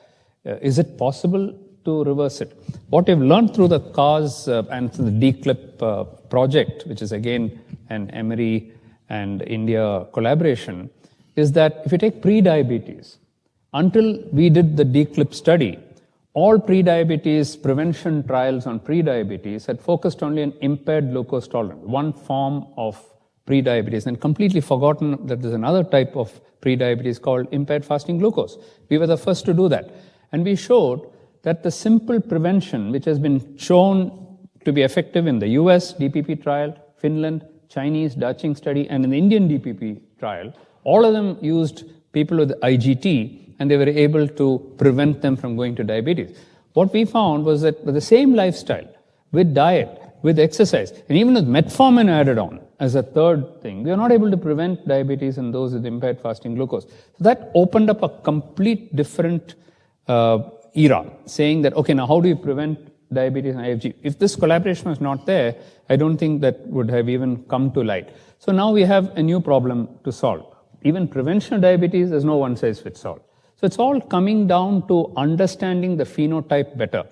Is it possible to reverse it? What we've learned through the CARRS and the DCLIP project, which is again an Emory and India collaboration, is that if you take pre-diabetes, until we did the DCLIP study, all pre-diabetes prevention trials on pre-diabetes had focused only on impaired glucose tolerance, one form of pre-diabetes, and completely forgotten that there's another type of pre-diabetes called impaired fasting glucose. We were the first to do that. And we showed that the simple prevention, which has been shown to be effective in the US DPP trial, Finland, Chinese Daching study, and in the Indian DPP trial, all of them used people with IGT, and they were able to prevent them from going to diabetes. What we found was that with the same lifestyle, with diet, with exercise, and even with metformin added on as a third thing, we are not able to prevent diabetes in those with impaired fasting glucose. So that opened up a complete different era, saying that, okay, now how do you prevent diabetes and IFG? If this collaboration was not there, I don't think that would have even come to light. So now we have a new problem to solve. Even prevention of diabetes, there's no one-size-fits-all. So it's all coming down to understanding the phenotype better.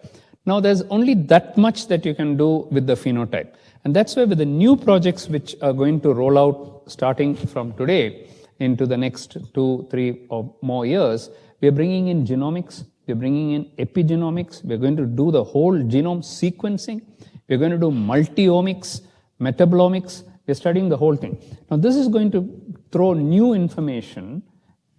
Now, there's only that much that you can do with the phenotype. And that's why with the new projects which are going to roll out starting from today, into the next 2, 3 or more years, we're bringing in genomics, we're bringing in epigenomics, we're going to do the whole genome sequencing, we're going to do multi-omics, metabolomics, we're studying the whole thing. Now, this is going to throw new information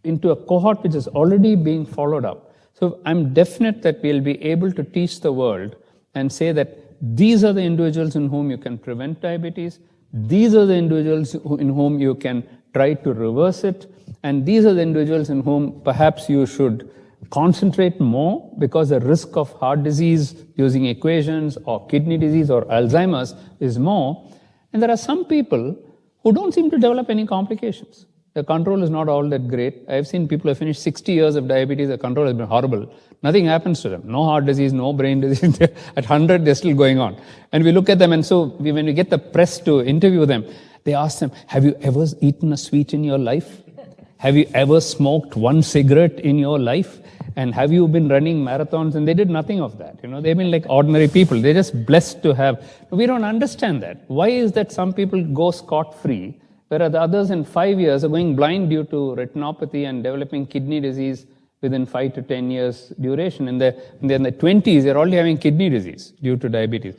into a cohort which is already being followed up. So I'm definite that we'll be able to teach the world and say that these are the individuals in whom you can prevent diabetes, these are the individuals in whom you can try to reverse it, and these are the individuals in whom perhaps you should concentrate more because the risk of heart disease using equations or kidney disease or Alzheimer's is more. And there are some people who don't seem to develop any complications. The control is not all that great. I've seen people who have finished 60 years of diabetes, the control has been horrible. Nothing happens to them. No heart disease, no brain disease. At 100, they're still going on. And we look at them, and so when we get the press to interview them, they ask them, have you ever eaten a sweet in your life? Have you ever smoked one cigarette in your life? And have you been running marathons? And they did nothing of that. They've been like ordinary people. They're just blessed to have. We don't understand that. Why is that some people go scot-free, whereas the others in 5 years are going blind due to retinopathy and developing kidney disease within 5 to 10 years duration? In their 20s, they're already having kidney disease due to diabetes.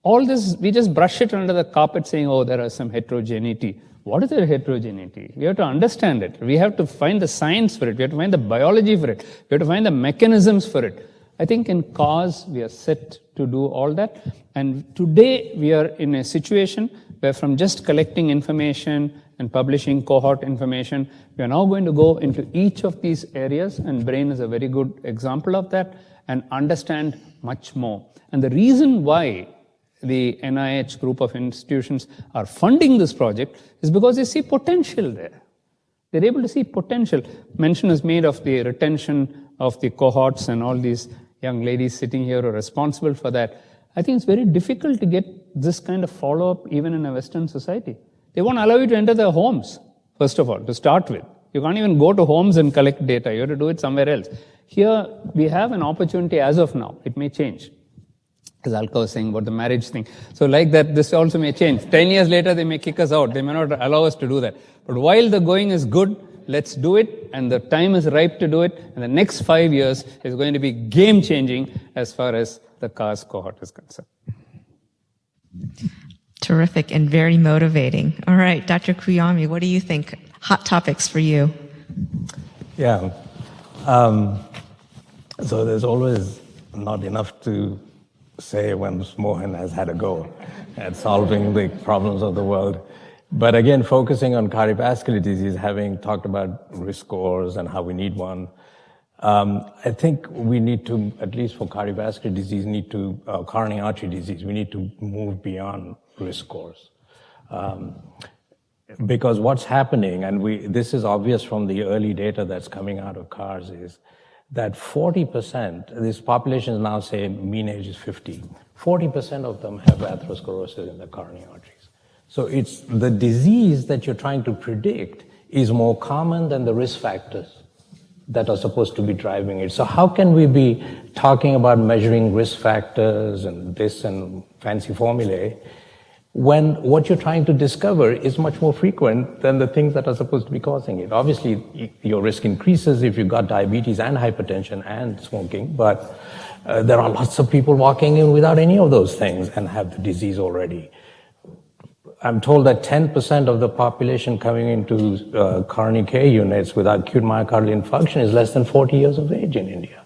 All this, we just brush it under the carpet saying, oh, there are some heterogeneity. What is the heterogeneity? We have to understand it. We have to find the science for it. We have to find the biology for it. We have to find the mechanisms for it. I think in CARRS, we are set to do all that. And today, we are in a situation where from just collecting information and publishing cohort information, we are now going to go into each of these areas, and brain is a very good example of that, and understand much more. And the reason why the NIH group of institutions are funding this project is because they see potential there. They're able to see potential. Mention is made of the retention of the cohorts, and all these young ladies sitting here are responsible for that. I think it's very difficult to get this kind of follow-up even in a Western society. They won't allow you to enter their homes, first of all, to start with. You can't even go to homes and collect data. You have to do it somewhere else. Here, we have an opportunity as of now. It may change. As Alka was saying about the marriage thing. So like that, this also may change. 10 years later, they may kick us out. They may not allow us to do that. But while the going is good, let's do it, and the time is ripe to do it, and the next 5 years is going to be game-changing as far as the CARRS cohort is concerned. Terrific and very motivating. All right, Dr. Kuyami, what do you think? Hot topics for you. Yeah. So there's always not enough to say when Mohan has had a go at solving the problems of the world. But again, focusing on cardiovascular disease, having talked about risk scores and how we need one, I think we need to, at least for cardiovascular disease, coronary artery disease, we need to move beyond risk scores. Because what's happening, and this is obvious from the early data that's coming out of CARRS, is that 40%, this population now say mean age is 50, 40% of them have atherosclerosis in the coronary arteries. So it's the disease that you're trying to predict is more common than the risk factors that are supposed to be driving it. So how can we be talking about measuring risk factors and this and fancy formulae when what you're trying to discover is much more frequent than the things that are supposed to be causing it? Obviously, your risk increases if you've got diabetes and hypertension and smoking, but there are lots of people walking in without any of those things and have the disease already. I'm told that 10% of the population coming into coronary care units with acute myocardial infarction is less than 40 years of age in India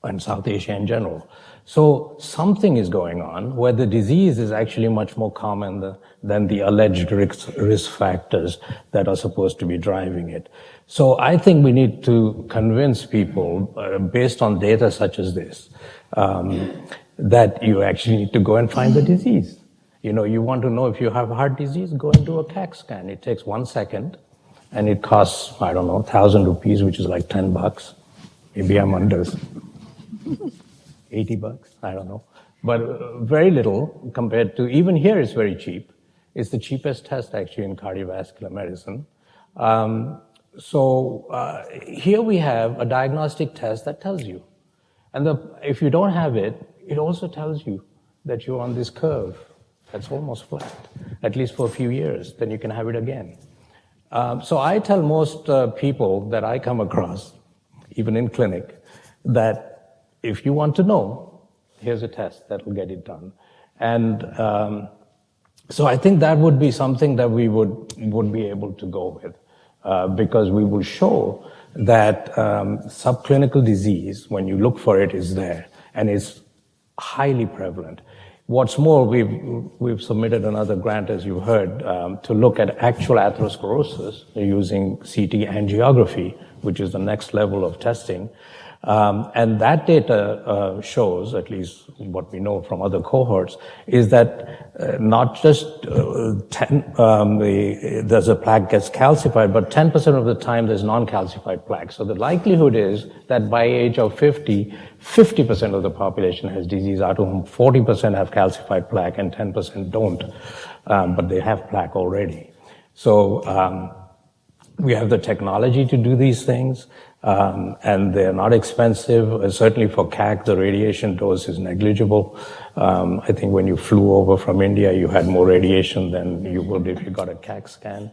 and South Asia in general. So something is going on where the disease is actually much more common than the alleged risk factors that are supposed to be driving it. So I think we need to convince people, based on data such as this, that you actually need to go and find the disease. You want to know if you have heart disease, go and do a CAC scan. It takes 1 second, and it costs, 1,000 rupees, which is like $10. Maybe I'm under $80, I don't know. But very little compared to, even here it's very cheap. It's the cheapest test actually in cardiovascular medicine. So here we have a diagnostic test that tells you. And if you don't have it, it also tells you that you're on this curve that's almost flat, at least for a few years, then you can have it again. So I tell most people that I come across, even in clinic, that if you want to know, here's a test that will get it done. And so I think that would be something that we would be able to go with, because we will show that subclinical disease, when you look for it, is there and is highly prevalent. What's more, we've submitted another grant, as you heard, to look at actual atherosclerosis using CT angiography, which is the next level of testing. And that data shows, at least what we know from other cohorts, is that not just there's a plaque gets calcified, but 10% of the time there's non-calcified plaque. So the likelihood is that by age of 50, 50% of the population has disease, out of whom 40% have calcified plaque and 10% don't, but they have plaque already. So we have the technology to do these things. And they're not expensive. Certainly for CAC, the radiation dose is negligible. I think when you flew over from India, you had more radiation than you would if you got a CAC scan,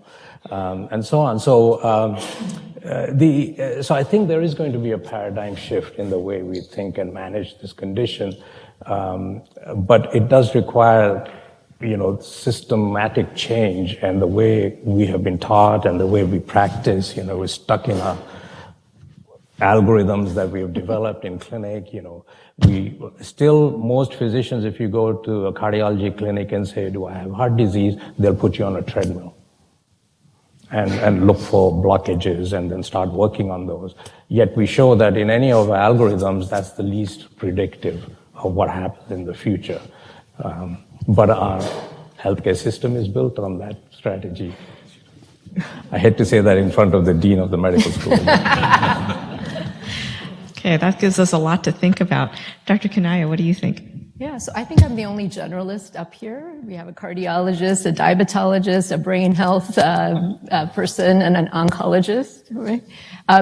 and so on. So, so I think there is going to be a paradigm shift in the way we think and manage this condition. But it does require, systematic change, and the way we have been taught and the way we practice, we're stuck in our algorithms that we have developed in clinic. We still, most physicians, if you go to a cardiology clinic and say, do I have heart disease, they'll put you on a treadmill and look for blockages and then start working on those. Yet we show that in any of our algorithms, that's the least predictive of what happens in the future. But our healthcare system is built on that strategy. I hate to say that in front of the dean of the medical school. Okay, that gives us a lot to think about. Dr. Kanaya, what do you think? Yeah, so I think I'm the only generalist up here. We have a cardiologist, a diabetologist, a brain health person, and an oncologist, right?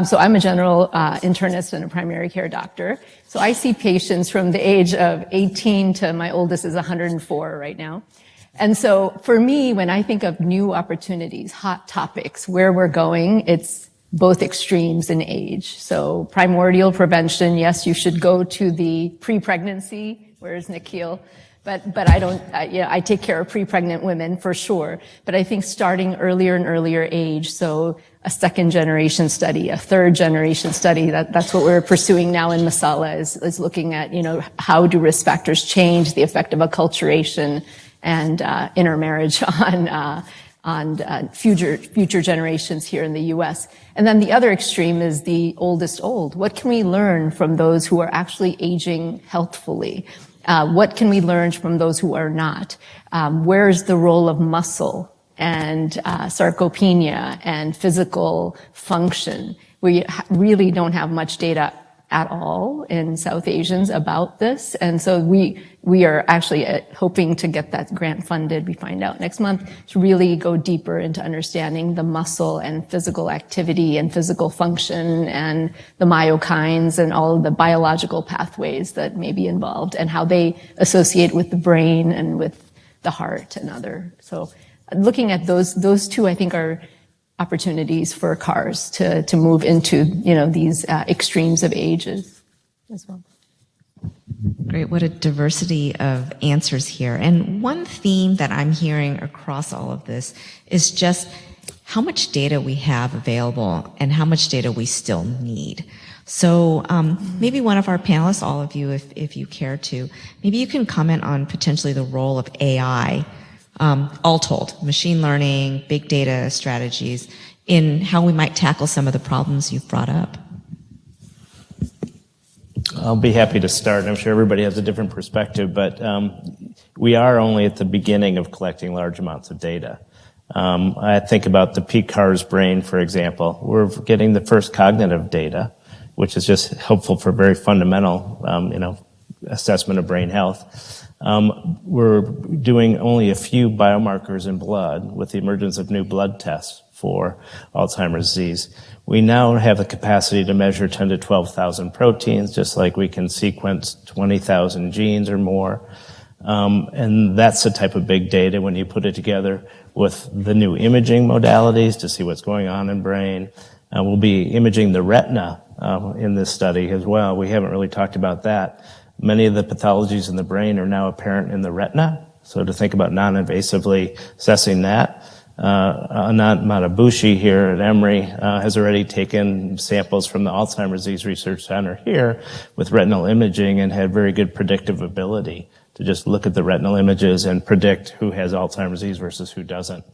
So I'm a general internist and a primary care doctor. So I see patients from the age of 18 to my oldest is 104 right now. And so for me, when I think of new opportunities, hot topics, where we're going, it's both extremes in age. So primordial prevention, yes, you should go to the pre-pregnancy. Where's Nikhil? But I don't, I take care of pre-pregnant women for sure. But I think starting earlier and earlier age, so a second generation study, a third generation study, that's what we're pursuing now in Masala is looking at, how do risk factors change the effect of acculturation and intermarriage on future generations here in the U.S. And then the other extreme is the oldest old. What can we learn from those who are actually aging healthfully? What can we learn from those who are not? Where's the role of muscle and sarcopenia and physical function? We really don't have much data at all in South Asians about this. And so we are actually hoping to get that grant funded, we find out next month, to really go deeper into understanding the muscle and physical activity and physical function and the myokines and all of the biological pathways that may be involved and how they associate with the brain and with the heart and other. So looking at those two, I think, are opportunities for CARRS to move into, these extremes of ages as well. Great. What a diversity of answers here. And one theme that I'm hearing across all of this is just how much data we have available and how much data we still need. So maybe one of our panelists, all of you, if you care to, maybe you can comment on potentially the role of AI, all told, machine learning, big data strategies, in how we might tackle some of the problems you've brought up. I'll be happy to start. I'm sure everybody has a different perspective, but we are only at the beginning of collecting large amounts of data. I think about the peak CARRS brain, for example. We're getting the first cognitive data, which is just helpful for very fundamental, assessment of brain health. We're doing only a few biomarkers in blood with the emergence of new blood tests for Alzheimer's disease. We now have the capacity to measure 10 to 12,000 proteins, just like we can sequence 20,000 genes or more. And that's the type of big data when you put it together with the new imaging modalities to see what's going on in brain. We'll be imaging the retina in this study as well. We haven't really talked about that. Many of the pathologies in the brain are now apparent in the retina. So to think about non-invasively assessing that. Anand Matabushi here at Emory has already taken samples from the Alzheimer's Disease Research Center here with retinal imaging and had very good predictive ability to just look at the retinal images and predict who has Alzheimer's disease versus who doesn't.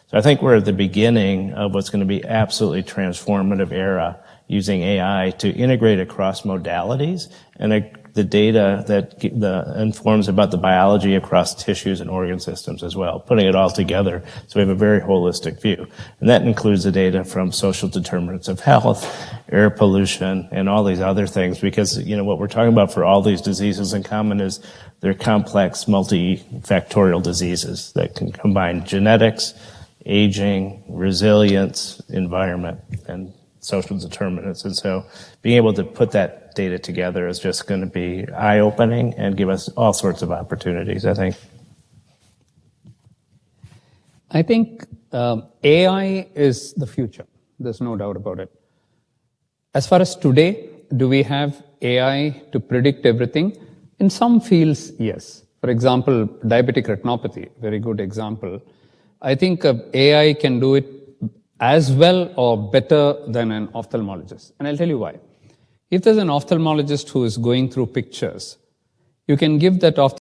So I think we're at the beginning of what's going to be absolutely transformative era using AI to integrate across modalities and the data that informs about the biology across tissues and organ systems as well, putting it all together so we have a very holistic view. And that includes the data from social determinants of health, air pollution, and all these other things, because what we're talking about for all these diseases in common is they're complex, multifactorial diseases that can combine genetics, aging, resilience, environment, and social determinants. And so being able to put that data together is just going to be eye-opening and give us all sorts of opportunities, I think. I think AI is the future. There's no doubt about it. As far as today, do we have AI to predict everything? In some fields, yes. For example, diabetic retinopathy, very good example. I think AI can do it as well or better than an ophthalmologist. And I'll tell you why. If there's an ophthalmologist who is going through pictures, you can give that ophthalmologist